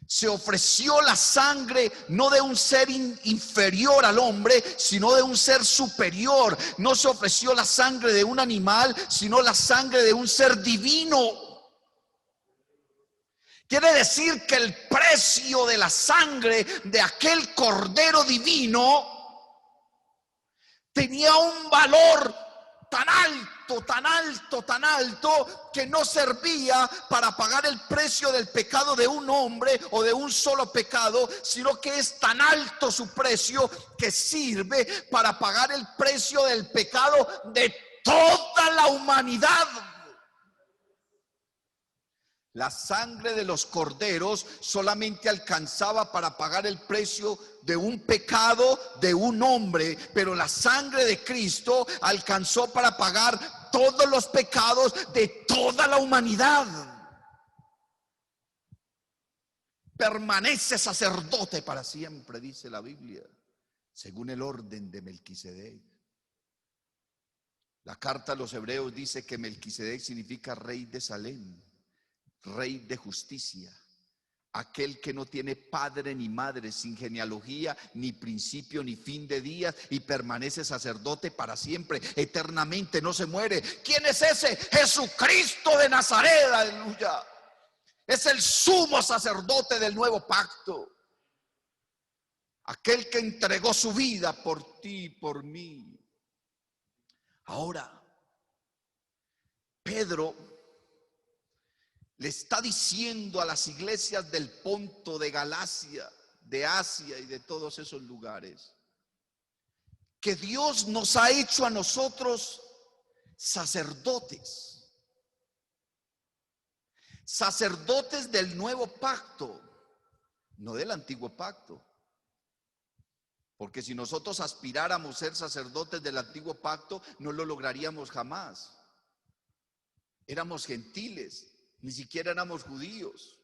se ofreció la sangre no de un ser inferior al hombre, sino de un ser superior. No se ofreció la sangre de un animal, sino la sangre de un ser divino. Quiere decir que el precio de la sangre de aquel cordero divino tenía un valor tan alto, tan alto, tan alto, que no servía para pagar el precio del pecado de un hombre o de un solo pecado, sino que es tan alto su precio que sirve para pagar el precio del pecado de toda la humanidad. La sangre de los corderos solamente alcanzaba para pagar el precio de un pecado de un hombre, pero la sangre de Cristo alcanzó para pagar todos los pecados de toda la humanidad. Permanece sacerdote para siempre, dice la Biblia, según el orden de Melquisedec. La carta a los Hebreos dice que Melquisedec significa rey de Salem, rey de justicia, aquel que no tiene padre ni madre, sin genealogía, ni principio, ni fin de días, y permanece sacerdote para siempre, eternamente, no se muere. ¿Quién es ese? Jesucristo de Nazaret, aleluya. Es el sumo sacerdote del nuevo pacto, aquel que entregó su vida por ti y por mí. Ahora, Pedro le está diciendo a las iglesias del Ponto, de Galacia, de Asia y de todos esos lugares, que Dios nos ha hecho a nosotros sacerdotes, sacerdotes del nuevo pacto, no del antiguo pacto. Porque si nosotros aspiráramos a ser sacerdotes del antiguo pacto, no lo lograríamos jamás. Éramos gentiles. Ni siquiera éramos judíos.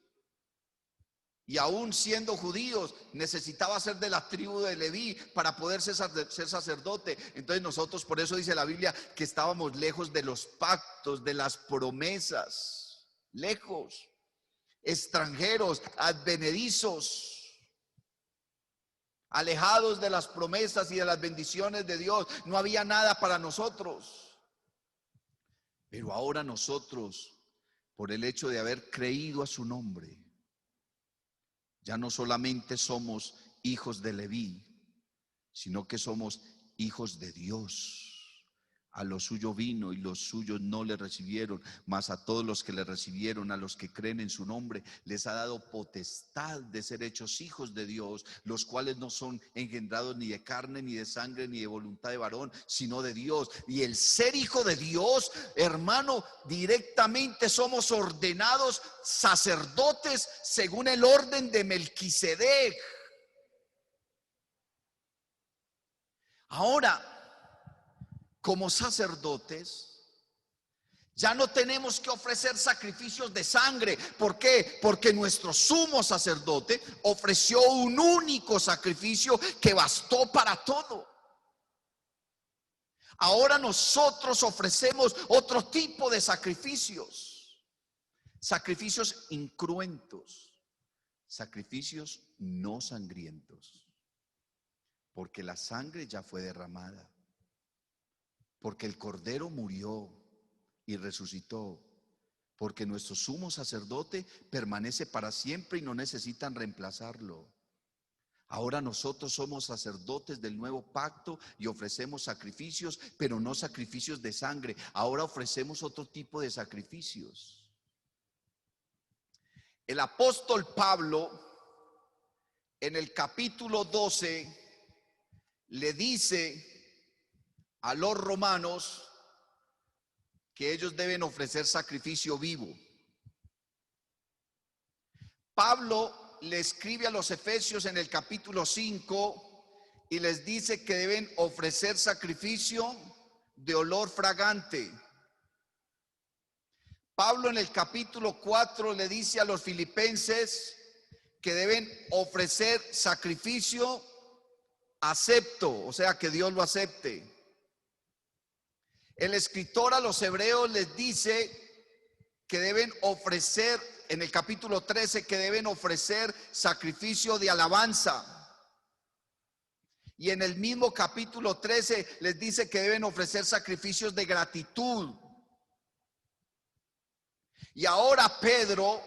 Y aún siendo judíos, necesitaba ser de la tribu de Leví para poder ser sacerdote. Entonces nosotros, por eso dice la Biblia, que estábamos lejos de los pactos, de las promesas. Lejos. Extranjeros, advenedizos. Alejados de las promesas y de las bendiciones de Dios. No había nada para nosotros. Pero ahora nosotros, por el hecho de haber creído a su nombre, ya no solamente somos hijos de Leví, sino que somos hijos de Dios. A lo suyo vino y los suyos no le recibieron, mas a todos los que le recibieron, a los que creen en su nombre, les ha dado potestad de ser hechos hijos de Dios, los cuales no son engendrados ni de carne, ni de sangre, ni de voluntad de varón, sino de Dios. Y el ser hijo de Dios, hermano, directamente somos ordenados sacerdotes según el orden de Melquisedec. Ahora, como sacerdotes, ya no tenemos que ofrecer sacrificios de sangre. ¿Por qué? Porque nuestro sumo sacerdote ofreció un único sacrificio que bastó para todo. Ahora nosotros ofrecemos otro tipo de sacrificios. Sacrificios incruentos, sacrificios no sangrientos. Porque la sangre ya fue derramada. Porque el Cordero murió y resucitó. Porque nuestro sumo sacerdote permanece para siempre y no necesitan reemplazarlo. Ahora nosotros somos sacerdotes del nuevo pacto y ofrecemos sacrificios, pero no sacrificios de sangre. Ahora ofrecemos otro tipo de sacrificios. El apóstol Pablo, en el capítulo 12, le dice a los romanos que ellos deben ofrecer sacrificio vivo. Pablo le escribe a los Efesios en el capítulo 5 y les dice que deben ofrecer sacrificio de olor fragante. Pablo en el capítulo 4 le dice a los filipenses que deben ofrecer sacrificio acepto, o sea, que Dios lo acepte. El escritor a los hebreos les dice que deben ofrecer, en el capítulo 13, que deben ofrecer sacrificio de alabanza. Y en el mismo capítulo 13 les dice que deben ofrecer sacrificios de gratitud. Y ahora Pedro,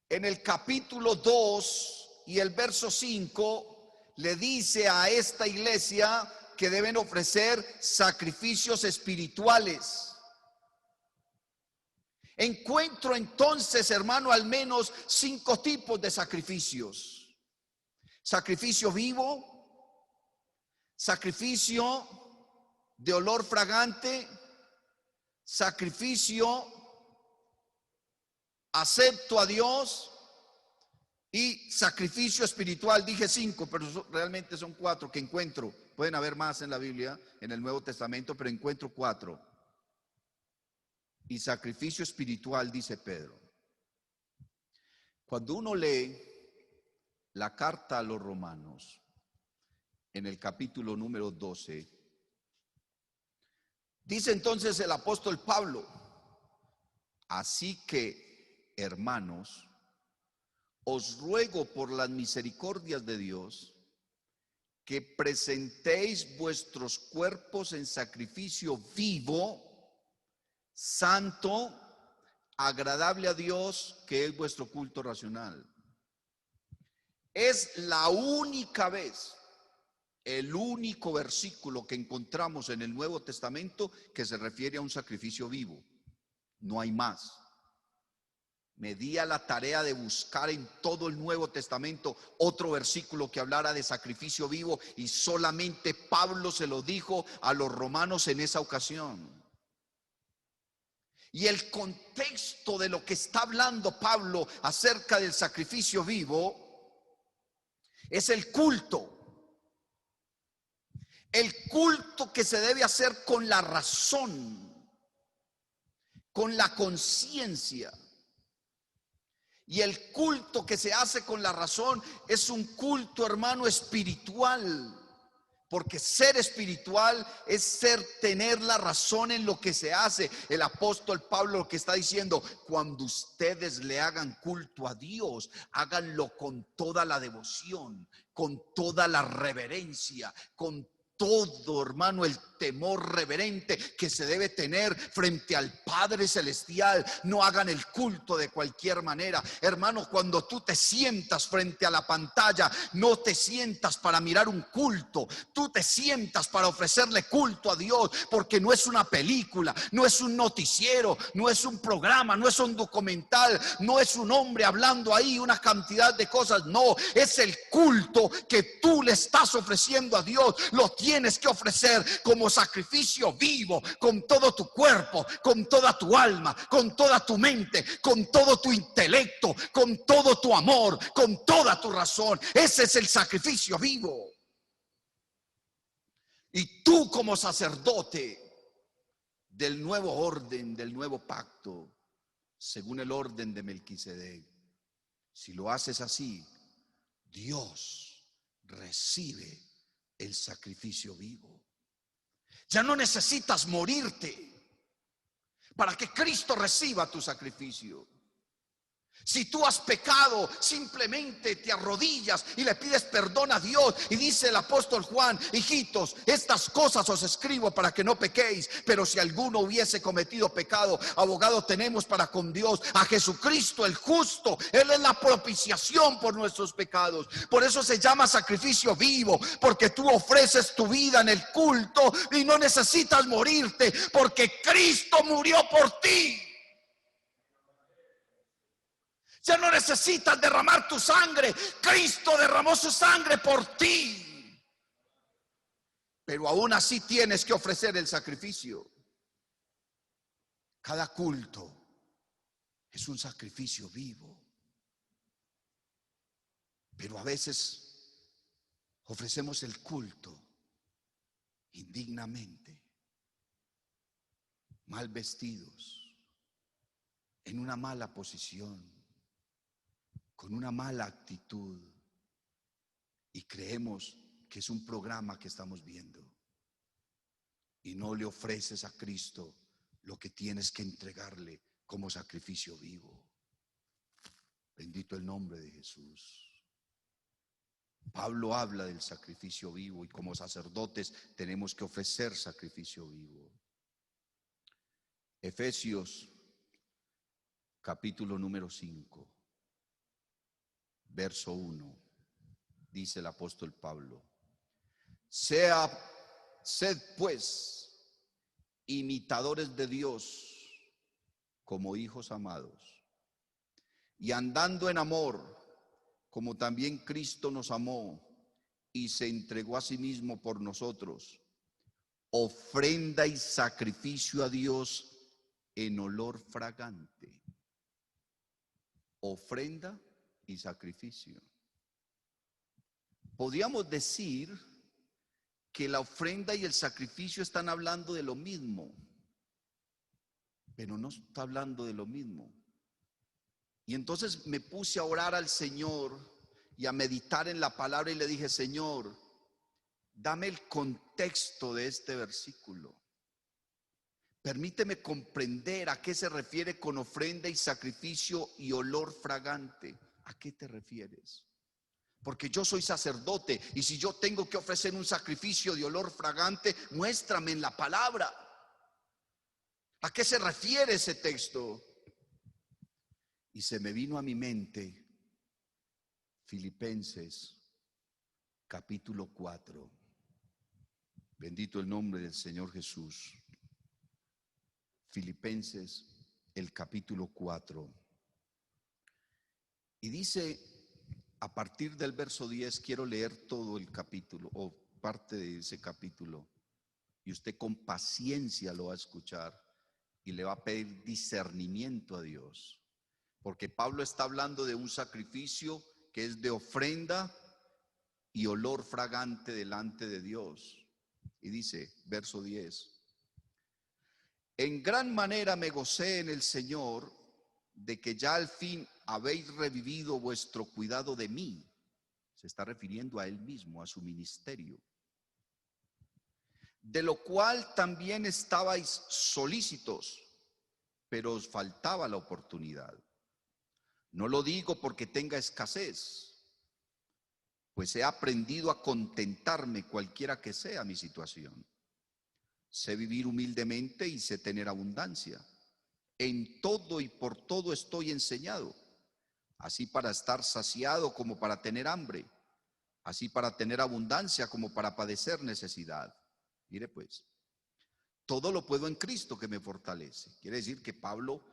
en el capítulo 2 y el verso 5, le dice a esta iglesia que deben ofrecer sacrificios espirituales. Encuentro entonces, hermano, al menos 5 tipos de sacrificios: sacrificio vivo, sacrificio de olor fragante, sacrificio acepto a Dios y sacrificio espiritual. Dije 5, pero realmente son 4 que encuentro. Pueden haber más en la Biblia, en el Nuevo Testamento, pero encuentro 4. Y sacrificio espiritual, dice Pedro. Cuando uno lee la carta a los Romanos, en el capítulo número 12, dice entonces el apóstol Pablo: así que, hermanos, os ruego por las misericordias de Dios que presentéis vuestros cuerpos en sacrificio vivo, santo, agradable a Dios, que es vuestro culto racional. Es la única vez, el único versículo que encontramos en el Nuevo Testamento que se refiere a un sacrificio vivo. No hay más. Me di a la tarea de buscar en todo el Nuevo Testamento otro versículo que hablara de sacrificio vivo, y solamente Pablo se lo dijo a los romanos en esa ocasión. Y el contexto de lo que está hablando Pablo acerca del sacrificio vivo es el culto. El culto que se debe hacer con la razón, con la conciencia. Y el culto que se hace con la razón es un culto, hermano, espiritual. Porque ser espiritual es tener la razón en lo que se hace. El apóstol Pablo lo que está diciendo: cuando ustedes le hagan culto a Dios, háganlo con toda la devoción, con toda la reverencia, con todo, hermano, el temor reverente que se debe tener frente al Padre Celestial. No hagan el culto de cualquier manera. Hermano, cuando tú te sientas frente a la pantalla, no te sientas para mirar un culto. Tú te sientas para ofrecerle culto a Dios, porque no es una película, no es un noticiero, no es un programa, no es un documental, no es un hombre hablando ahí una cantidad de cosas. No, es el culto que tú le estás ofreciendo a Dios. Lo tienes que ofrecer como sacrificio vivo, con todo tu cuerpo, con toda tu alma, con toda tu mente, con todo tu intelecto, con todo tu amor, con toda tu razón. Ese es el sacrificio vivo. Y tú, como sacerdote del nuevo orden, del nuevo pacto, según el orden de Melquisedec, si lo haces así, Dios recibe el sacrificio vivo. Ya no necesitas morirte para que Cristo reciba tu sacrificio. Si tú has pecado, simplemente te arrodillas y le pides perdón a Dios. Y dice el apóstol Juan: hijitos, estas cosas os escribo para que no pequéis. Pero si alguno hubiese cometido pecado, abogado tenemos para con Dios, a Jesucristo el justo. Él es la propiciación por nuestros pecados. Por eso se llama sacrificio vivo, porque tú ofreces tu vida en el culto y no necesitas morirte, porque Cristo murió por ti. Ya no necesitas derramar tu sangre. Cristo derramó su sangre por ti. Pero aún así tienes que ofrecer el sacrificio. Cada culto es un sacrificio vivo. Pero a veces ofrecemos el culto indignamente, mal vestidos, en una mala posición, con una mala actitud, y creemos que es un programa que estamos viendo, y no le ofreces a Cristo lo que tienes que entregarle como sacrificio vivo. Bendito el nombre de Jesús. Pablo habla del sacrificio vivo y como sacerdotes tenemos que ofrecer sacrificio vivo. Efesios capítulo número 5, verso 1, dice el apóstol Pablo: sed pues imitadores de Dios como hijos amados, y andando en amor, como también Cristo nos amó y se entregó a sí mismo por nosotros, ofrenda y sacrificio a Dios en olor fragante. Ofrenda y sacrificio. Podríamos decir que la ofrenda y el sacrificio están hablando de lo mismo, pero no está hablando de lo mismo. Y entonces me puse a orar al Señor y a meditar en la palabra y le dije: Señor, dame el contexto de este versículo. Permíteme comprender a qué se refiere con ofrenda y sacrificio y olor fragante. ¿A qué te refieres? Porque yo soy sacerdote y si yo tengo que ofrecer un sacrificio de olor fragante, muéstrame en la palabra. ¿A qué se refiere ese texto? Y se me vino a mi mente Filipenses capítulo 4. Bendito el nombre del Señor Jesús. Filipenses el capítulo 4. Y dice, a partir del verso 10, quiero leer todo el capítulo o parte de ese capítulo. Y usted con paciencia lo va a escuchar y le va a pedir discernimiento a Dios. Porque Pablo está hablando de un sacrificio que es de ofrenda y olor fragante delante de Dios. Y dice, verso 10: en gran manera me gocé en el Señor de que ya al fin habéis revivido vuestro cuidado de mí. Se está refiriendo a él mismo, a su ministerio. De lo cual también estabais solícitos, pero os faltaba la oportunidad. No lo digo porque tenga escasez, pues he aprendido a contentarme cualquiera que sea mi situación. Sé vivir humildemente y sé tener abundancia. En todo y por todo estoy enseñado, así para estar saciado como para tener hambre, así para tener abundancia como para padecer necesidad. Mire pues, todo lo puedo en Cristo que me fortalece. Quiere decir que Pablo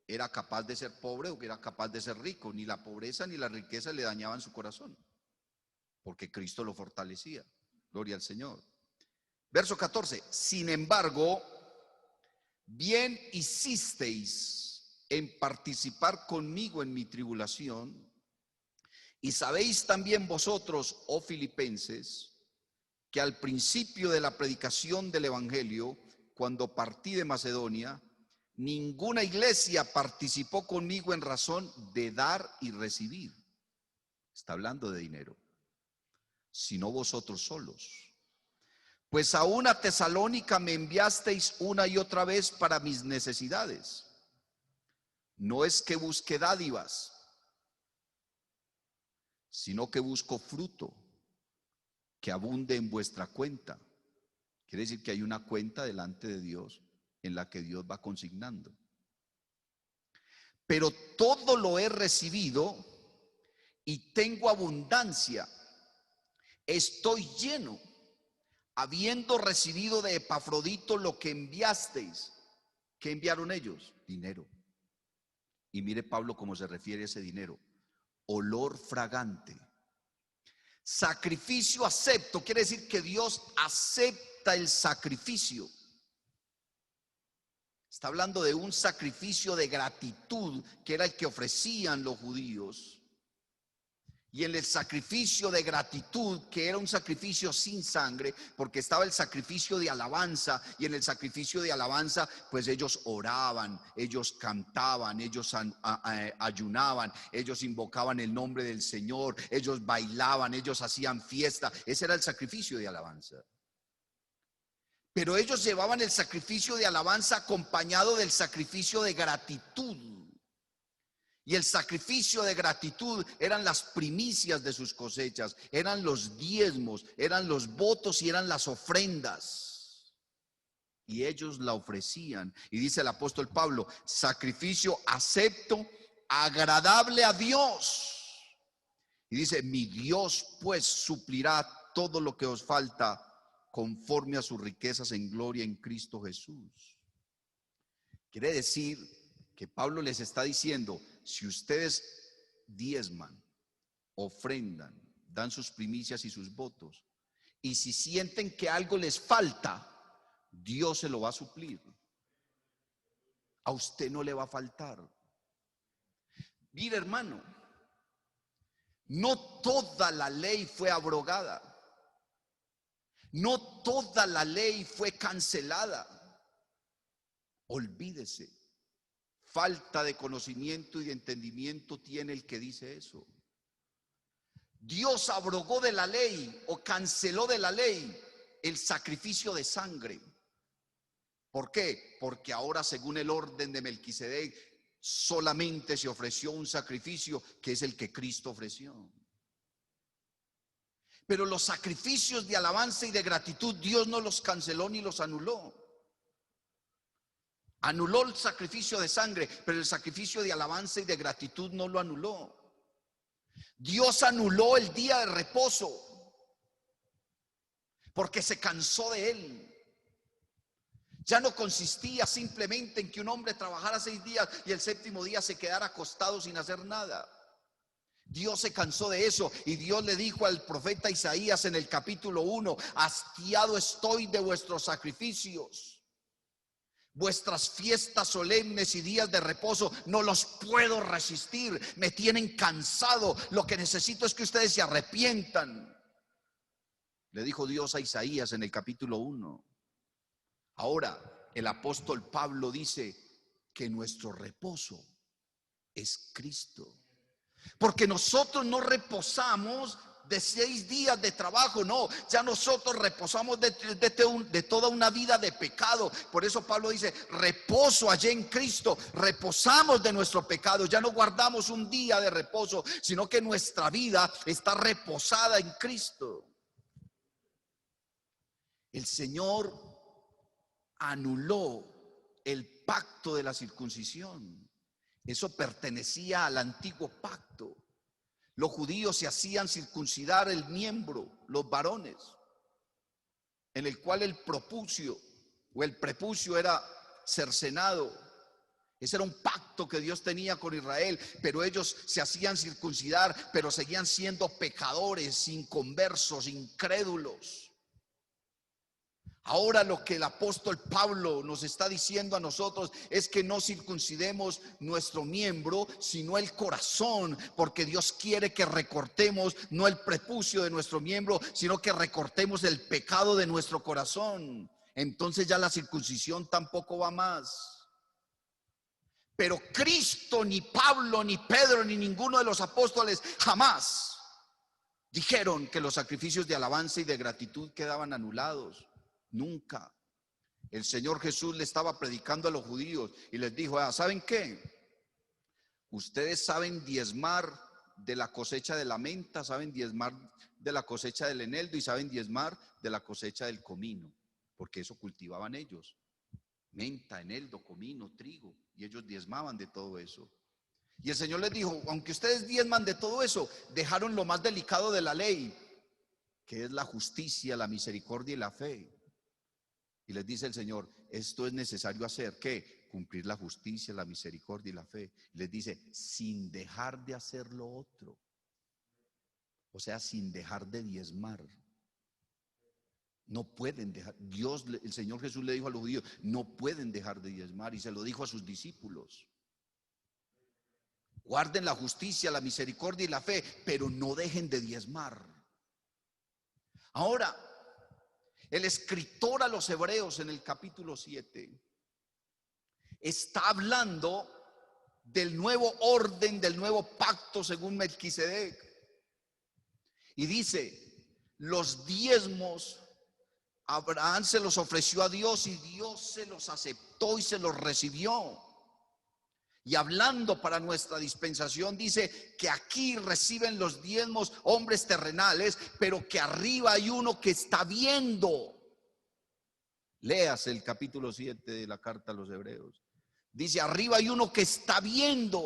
era capaz de ser pobre o que era capaz de ser rico. Ni la pobreza ni la riqueza le dañaban su corazón, porque Cristo lo fortalecía. Gloria al Señor. Verso 14: sin embargo, bien hicisteis en participar conmigo en mi tribulación, y sabéis también vosotros, oh filipenses, que al principio de la predicación del evangelio, cuando partí de Macedonia, ninguna iglesia participó conmigo en razón de dar y recibir. Está hablando de dinero, sino vosotros solos. Pues a una Tesalónica me enviasteis una y otra vez para mis necesidades. No es que busque dádivas, sino que busco fruto que abunde en vuestra cuenta. Quiere decir que hay una cuenta delante de Dios en la que Dios va consignando. Pero todo lo he recibido y tengo abundancia. Estoy lleno, habiendo recibido de Epafrodito lo que enviasteis. ¿Qué enviaron ellos? Dinero. Y mire Pablo cómo se refiere a ese dinero: olor fragante. Sacrificio acepto, quiere decir que Dios acepta el sacrificio. Está hablando de un sacrificio de gratitud que era el que ofrecían los judíos. Y en el sacrificio de gratitud, que era un sacrificio sin sangre, porque estaba el sacrificio de alabanza, y en el sacrificio de alabanza, pues ellos oraban, ellos cantaban, ellos ayunaban, ellos invocaban el nombre del Señor, ellos bailaban, ellos hacían fiesta. Ese era el sacrificio de alabanza. Pero ellos llevaban el sacrificio de alabanza acompañado del sacrificio de gratitud. Y el sacrificio de gratitud eran las primicias de sus cosechas, eran los diezmos, eran los votos y eran las ofrendas. Y ellos la ofrecían. Y dice el apóstol Pablo, sacrificio acepto, agradable a Dios. Y dice, mi Dios pues suplirá todo lo que os falta conforme a sus riquezas en gloria en Cristo Jesús. Quiere decir que Pablo les está diciendo, si ustedes diezman, ofrendan, dan sus primicias y sus votos, y si sienten que algo les falta, Dios se lo va a suplir. A usted no le va a faltar. Mire, hermano, no toda la ley fue abrogada. No toda la ley fue cancelada. Olvídese. Falta de conocimiento y de entendimiento tiene el que dice eso. Dios abrogó de la ley o canceló de la ley el sacrificio de sangre. ¿Por qué? Porque ahora, según el orden de Melquisedec, solamente se ofreció un sacrificio que es el que Cristo ofreció. Pero los sacrificios de alabanza y de gratitud Dios no los canceló ni los anuló. Anuló el sacrificio de sangre, pero el sacrificio de alabanza y de gratitud no lo anuló. Dios anuló el día de reposo porque se cansó de él. Ya no consistía simplemente en que un hombre trabajara 6 días y el séptimo día se quedara acostado sin hacer nada. Dios se cansó de eso y Dios le dijo al profeta Isaías en el capítulo 1, hastiado estoy de vuestros sacrificios. Vuestras fiestas solemnes y días de reposo no los puedo resistir, me tienen cansado. Lo que necesito es que ustedes se arrepientan, le dijo Dios a Isaías en el capítulo 1. Ahora el apóstol Pablo dice que nuestro reposo es Cristo, porque nosotros no reposamos de 6 días de trabajo, no, ya nosotros reposamos de toda una vida de pecado. Por eso Pablo dice, reposo allá en Cristo, reposamos de nuestro pecado, ya no guardamos un día de reposo, sino que nuestra vida está reposada en Cristo. El Señor anuló el pacto de la circuncisión. Eso pertenecía al antiguo pacto. Los judíos se hacían circuncidar el miembro, los varones, en el cual el propucio o el prepucio era cercenado. Ese era un pacto que Dios tenía con Israel, pero ellos se hacían circuncidar, pero seguían siendo pecadores, inconversos, incrédulos. Ahora lo que el apóstol Pablo nos está diciendo a nosotros es que no circuncidemos nuestro miembro, sino el corazón, porque Dios quiere que recortemos no el prepucio de nuestro miembro, sino que recortemos el pecado de nuestro corazón. Entonces ya la circuncisión tampoco va más. Pero Cristo, ni Pablo, ni Pedro, ni ninguno de los apóstoles jamás dijeron que los sacrificios de alabanza y de gratitud quedaban anulados. Nunca. El Señor Jesús le estaba predicando a los judíos y les dijo, ¿saben qué? Ustedes saben diezmar de la cosecha de la menta, saben diezmar de la cosecha del eneldo y saben diezmar de la cosecha del comino, porque eso cultivaban ellos. Menta, eneldo, comino, trigo, y ellos diezmaban de todo eso. Y el Señor les dijo, aunque ustedes diezman de todo eso, dejaron lo más delicado de la ley, que es la justicia, la misericordia y la fe. Y les dice el Señor, esto es necesario hacer, ¿qué? Cumplir la justicia, la misericordia y la fe. Y les dice, sin dejar de hacer lo otro. O sea, sin dejar de diezmar. No pueden dejar, el Señor Jesús le dijo a los judíos, no pueden dejar de diezmar, y se lo dijo a sus discípulos. Guarden la justicia, la misericordia y la fe, pero no dejen de diezmar. Ahora, el escritor a los Hebreos en el capítulo 7 está hablando del nuevo orden, del nuevo pacto según Melquisedec. Y dice, los diezmos Abraham se los ofreció a Dios y Dios se los aceptó y se los recibió. Y hablando para nuestra dispensación, dice que aquí reciben los diezmos hombres terrenales, pero que arriba hay uno que está viendo. Léase el capítulo 7 de la carta a los Hebreos. Dice, arriba hay uno que está viendo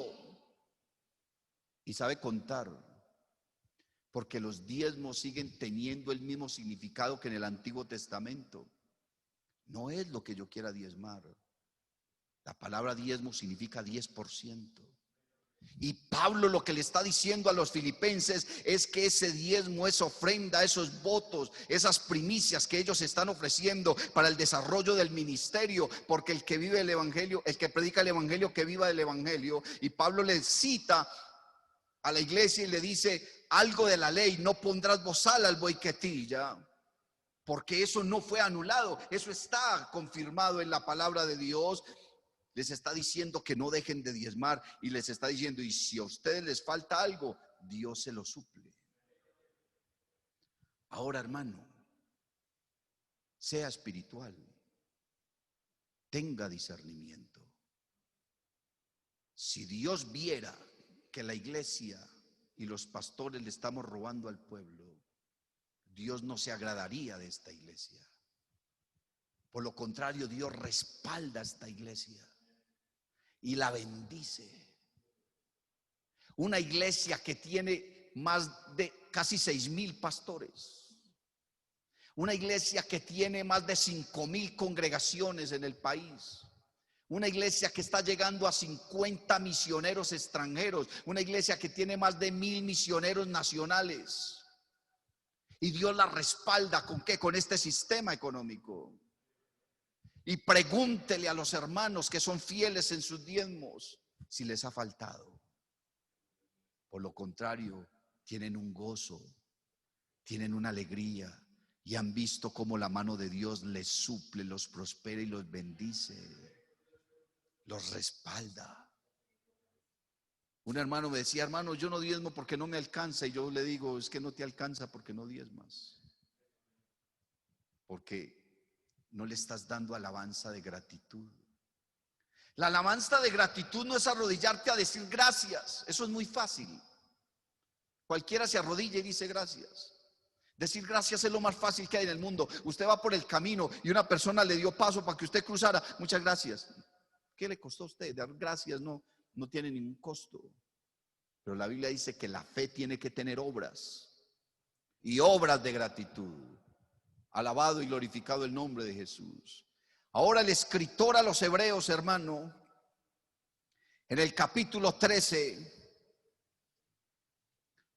y sabe contar, porque los diezmos siguen teniendo el mismo significado que en el Antiguo Testamento. No es lo que yo quiera diezmar. La palabra diezmo significa 10%. Y Pablo lo que le está diciendo a los filipenses es que ese diezmo, esa ofrenda, esos votos, esas primicias que ellos están ofreciendo para el desarrollo del ministerio, porque el que vive el evangelio, el que predica el evangelio, que viva el evangelio. Y Pablo le cita a la iglesia y le dice algo de la ley: no pondrás bozal al buey que trilla, porque eso no fue anulado, eso está confirmado en la palabra de Dios. Les está diciendo que no dejen de diezmar y les está diciendo, y si a ustedes les falta algo, Dios se lo suple. Ahora, hermano, sea espiritual, tenga discernimiento. Si Dios viera que la iglesia y los pastores le estamos robando al pueblo, Dios no se agradaría de esta iglesia. Por lo contrario, Dios respalda a esta iglesia y la bendice. Una iglesia que tiene más de casi 6,000 pastores. Una iglesia que tiene más de 5,000 congregaciones en el país. Una iglesia que está llegando a 50 misioneros extranjeros. Una iglesia que tiene más de 1,000 misioneros nacionales. Y Dios la respalda ¿con qué? Con este sistema económico. Y pregúntele a los hermanos que son fieles en sus diezmos si les ha faltado. Por lo contrario, tienen un gozo, tienen una alegría y han visto cómo la mano de Dios les suple, los prospera y los bendice, los respalda. Un hermano me decía: hermano, yo no diezmo porque no me alcanza. Y yo le digo: es que no te alcanza porque no diezmas, porque no le estás dando alabanza de gratitud. La alabanza de gratitud no es arrodillarte a decir gracias. Eso es muy fácil. Cualquiera se arrodilla y dice gracias. Decir gracias es lo más fácil que hay en el mundo. Usted va por el camino y una persona le dio paso para que usted cruzara. Muchas gracias. ¿Qué le costó a usted? Dar gracias no tiene ningún costo. Pero la Biblia dice que la fe tiene que tener obras, y obras de gratitud. Alabado y glorificado el nombre de Jesús. Ahora el escritor a los Hebreos, hermano, en el capítulo 13,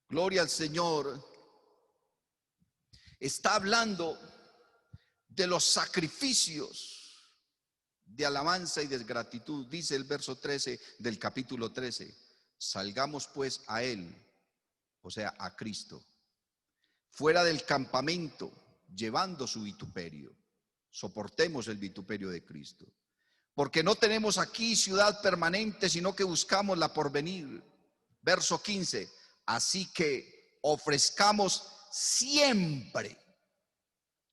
gloria al Señor, está hablando de los sacrificios de alabanza y de gratitud. Dice el verso 13 del capítulo 13: salgamos pues a Él, o sea, a Cristo, fuera del campamento, llevando su vituperio. Soportemos el vituperio de Cristo, porque no tenemos aquí ciudad permanente, sino que buscamos la porvenir. Verso 15: así que ofrezcamos siempre.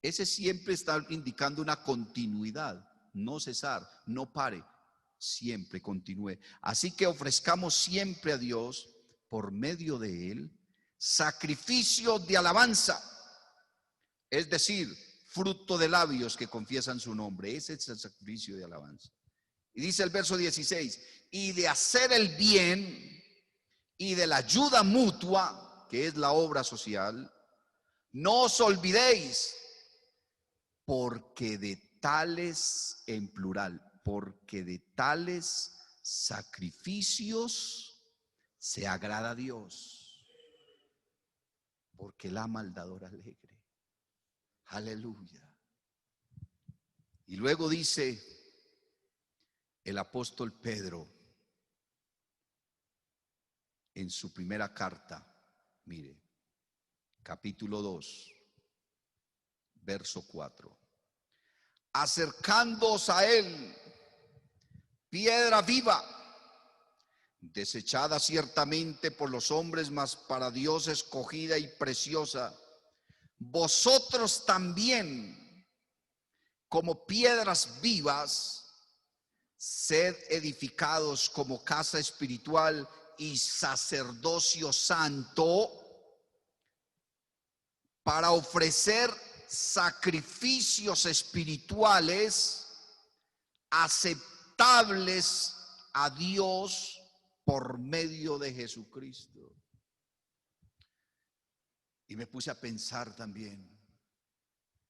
Ese siempre está indicando una continuidad, no cesar, no pare, siempre continúe. Así que ofrezcamos siempre a Dios, por medio de Él, sacrificio de alabanza, es decir, fruto de labios que confiesan su nombre. Ese es el sacrificio de alabanza. Y dice el verso 16: y de hacer el bien y de la ayuda mutua, que es la obra social, no os olvidéis, porque de tales, en plural, porque de tales sacrificios se agrada a Dios, porque Él ama al dador alegre. Aleluya. Y luego dice el apóstol Pedro: en su primera carta, mire, capítulo 2, verso 4. Acercándoos a él, piedra viva, desechada ciertamente por los hombres, mas para Dios escogida y preciosa. Vosotros también, como piedras vivas, sed edificados como casa espiritual y sacerdocio santo, para ofrecer sacrificios espirituales aceptables a Dios por medio de Jesucristo. Y me puse a pensar también,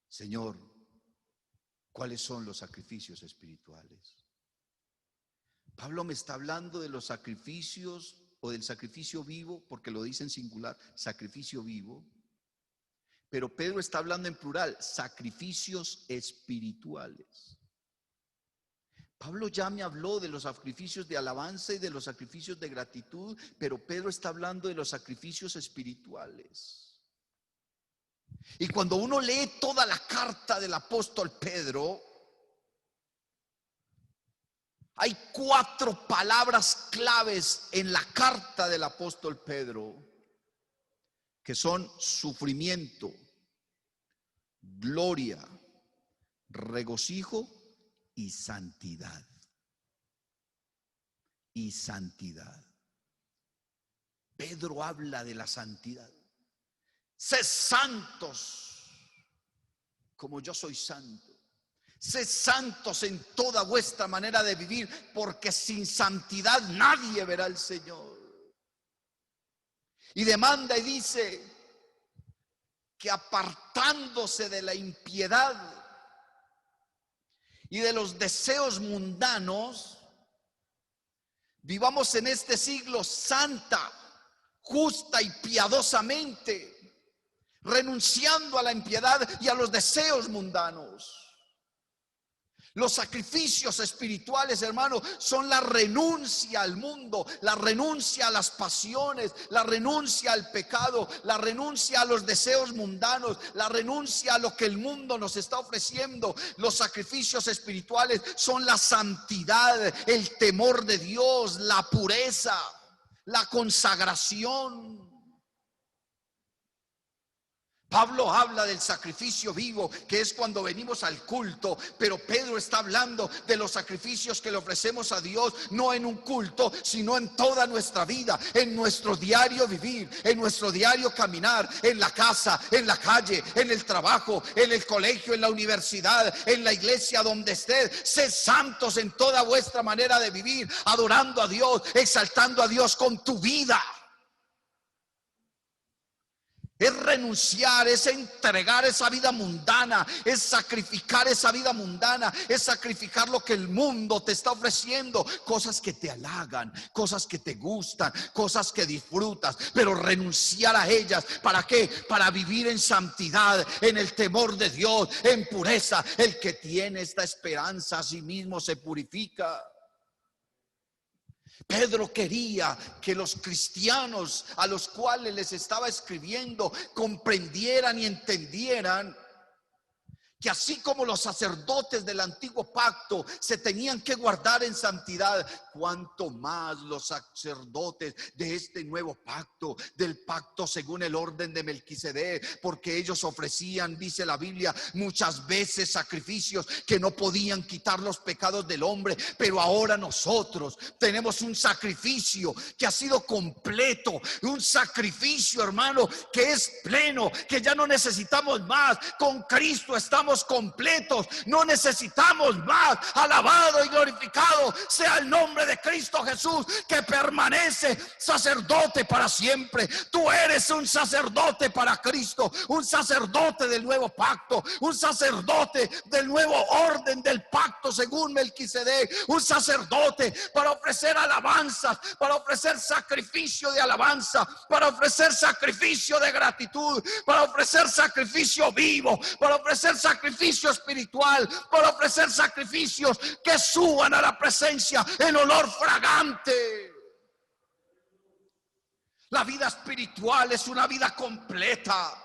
Señor, ¿cuáles son los sacrificios espirituales? Pablo me está hablando de los sacrificios o del sacrificio vivo, porque lo dice en singular, sacrificio vivo. Pero Pedro está hablando en plural, sacrificios espirituales. Pablo ya me habló de los sacrificios de alabanza y de los sacrificios de gratitud, pero Pedro está hablando de los sacrificios espirituales. Y cuando uno lee toda la carta del apóstol Pedro, hay 4 palabras claves en la carta del apóstol Pedro, que son sufrimiento, gloria, regocijo y santidad. Y santidad. Pedro habla de la santidad. Sed santos como yo soy santo. Sed santos en toda vuestra manera de vivir, porque sin santidad nadie verá al Señor. Y demanda y dice que apartándose de la impiedad y de los deseos mundanos, vivamos en este siglo santa, justa y piadosamente, renunciando a la impiedad y a los deseos mundanos. Los sacrificios espirituales, hermano, son la renuncia al mundo, la renuncia a las pasiones, la renuncia al pecado, la renuncia a los deseos mundanos, la renuncia a lo que el mundo nos está ofreciendo. Los sacrificios espirituales son la santidad, el temor de Dios, la pureza, la consagración. Pablo habla del sacrificio vivo, que es cuando venimos al culto, pero Pedro está hablando de los sacrificios que le ofrecemos a Dios, no en un culto, sino en toda nuestra vida, en nuestro diario vivir, en nuestro diario caminar, en la casa, en la calle, en el trabajo, en el colegio, en la universidad, en la iglesia, donde estés. Sed santos en toda vuestra manera de vivir, adorando a Dios, exaltando a Dios con tu vida. Es renunciar, es entregar esa vida mundana, es sacrificar esa vida mundana, es sacrificar lo que el mundo te está ofreciendo, cosas que te halagan, cosas que te gustan, cosas que disfrutas, pero renunciar a ellas. ¿Para qué? Para vivir en santidad, en el temor de Dios, en pureza. El que tiene esta esperanza a sí mismo se purifica. Pedro quería que los cristianos a los cuales les estaba escribiendo comprendieran y entendieran que así como los sacerdotes del antiguo pacto se tenían que guardar en santidad, cuanto más los sacerdotes de este nuevo pacto, del pacto según el orden de Melquisedec, porque ellos ofrecían, dice la Biblia, muchas veces sacrificios que no podían quitar los pecados del hombre, pero ahora nosotros tenemos un sacrificio que ha sido completo, un sacrificio, hermano, que es pleno, que ya no necesitamos más. Con Cristo estamos completos, no necesitamos más. Alabado y glorificado sea el nombre de Cristo Jesús, que permanece sacerdote para siempre. Tú eres un sacerdote para Cristo, un sacerdote del nuevo pacto, un sacerdote del nuevo orden del pacto según Melquisedec, un sacerdote para ofrecer alabanzas, para ofrecer sacrificio de alabanza, para ofrecer sacrificio de gratitud, para ofrecer sacrificio vivo, para ofrecer sacrificio espiritual, para ofrecer sacrificios que suban a la presencia en olor fragante. La vida espiritual es una vida completa.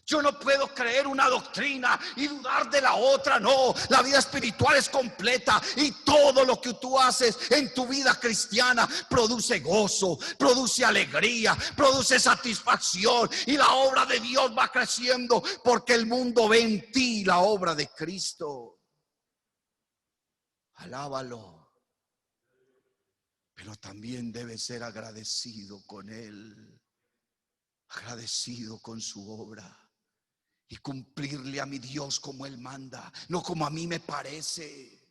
Yo no puedo creer una doctrina y dudar de la otra, no. La vida espiritual es completa y todo lo que tú haces en tu vida cristiana produce gozo, produce alegría, produce satisfacción, y la obra de Dios va creciendo porque el mundo ve en ti la obra de Cristo. Alábalo, pero también debes ser agradecido con Él, agradecido con su obra. Y cumplirle a mi Dios como Él manda, no como a mí me parece,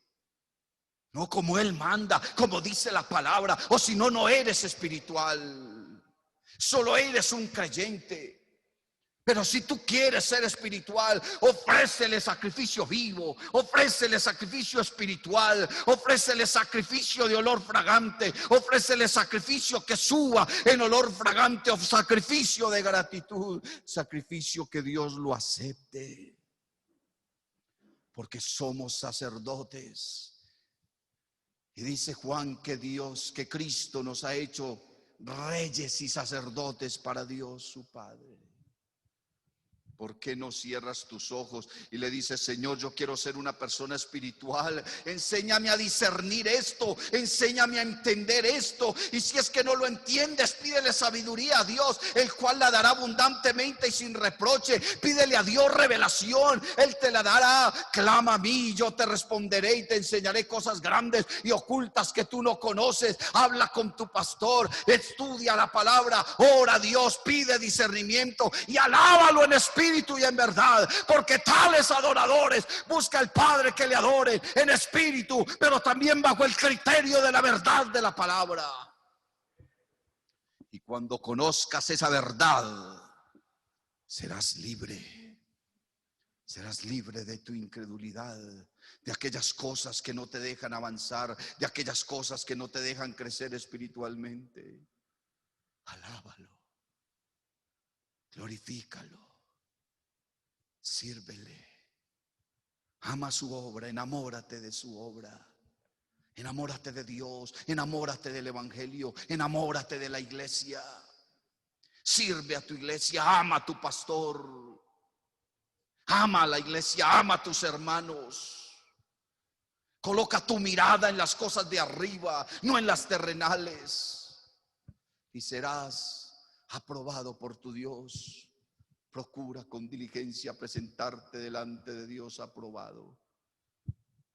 no como Él manda, como dice la palabra. O si no, no eres espiritual, solo eres un creyente. Pero si tú quieres ser espiritual, ofrécele sacrificio vivo, ofrécele sacrificio espiritual, ofrécele sacrificio de olor fragante, ofrécele sacrificio que suba en olor fragante, o sacrificio de gratitud, sacrificio que Dios lo acepte. Porque somos sacerdotes. Y dice Juan que Dios, que Cristo nos ha hecho reyes y sacerdotes para Dios su Padre. ¿Por qué no cierras tus ojos y le dices: Señor, yo quiero ser una persona espiritual? Enséñame a discernir esto, enséñame a entender esto. Y si es que no lo entiendes, pídele sabiduría a Dios, el cual la dará abundantemente y sin reproche. Pídele a Dios revelación, Él te la dará. Clama a mí, yo te responderé y te enseñaré cosas grandes y ocultas que tú no conoces. Habla con tu pastor, estudia la palabra, ora a Dios, pide discernimiento y alábalo en espíritu y en verdad, porque tales adoradores busca el Padre que le adore en espíritu, pero también bajo el criterio de la verdad de la palabra. Y cuando conozcas esa verdad, serás libre. Serás libre de tu incredulidad, de aquellas cosas que no te dejan avanzar, de aquellas cosas que no te dejan crecer espiritualmente. Alábalo, glorifícalo, sírvele, ama su obra, enamórate de su obra. Enamórate de Dios, enamórate del evangelio, enamórate de la iglesia. Sirve a tu iglesia, ama a tu pastor, ama a la iglesia, ama a tus hermanos. Coloca tu mirada en las cosas de arriba, no en las terrenales, y serás aprobado por tu Dios. Procura con diligencia presentarte delante de Dios aprobado,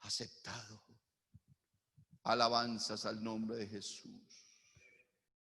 aceptado. Alabanzas al nombre de Jesús.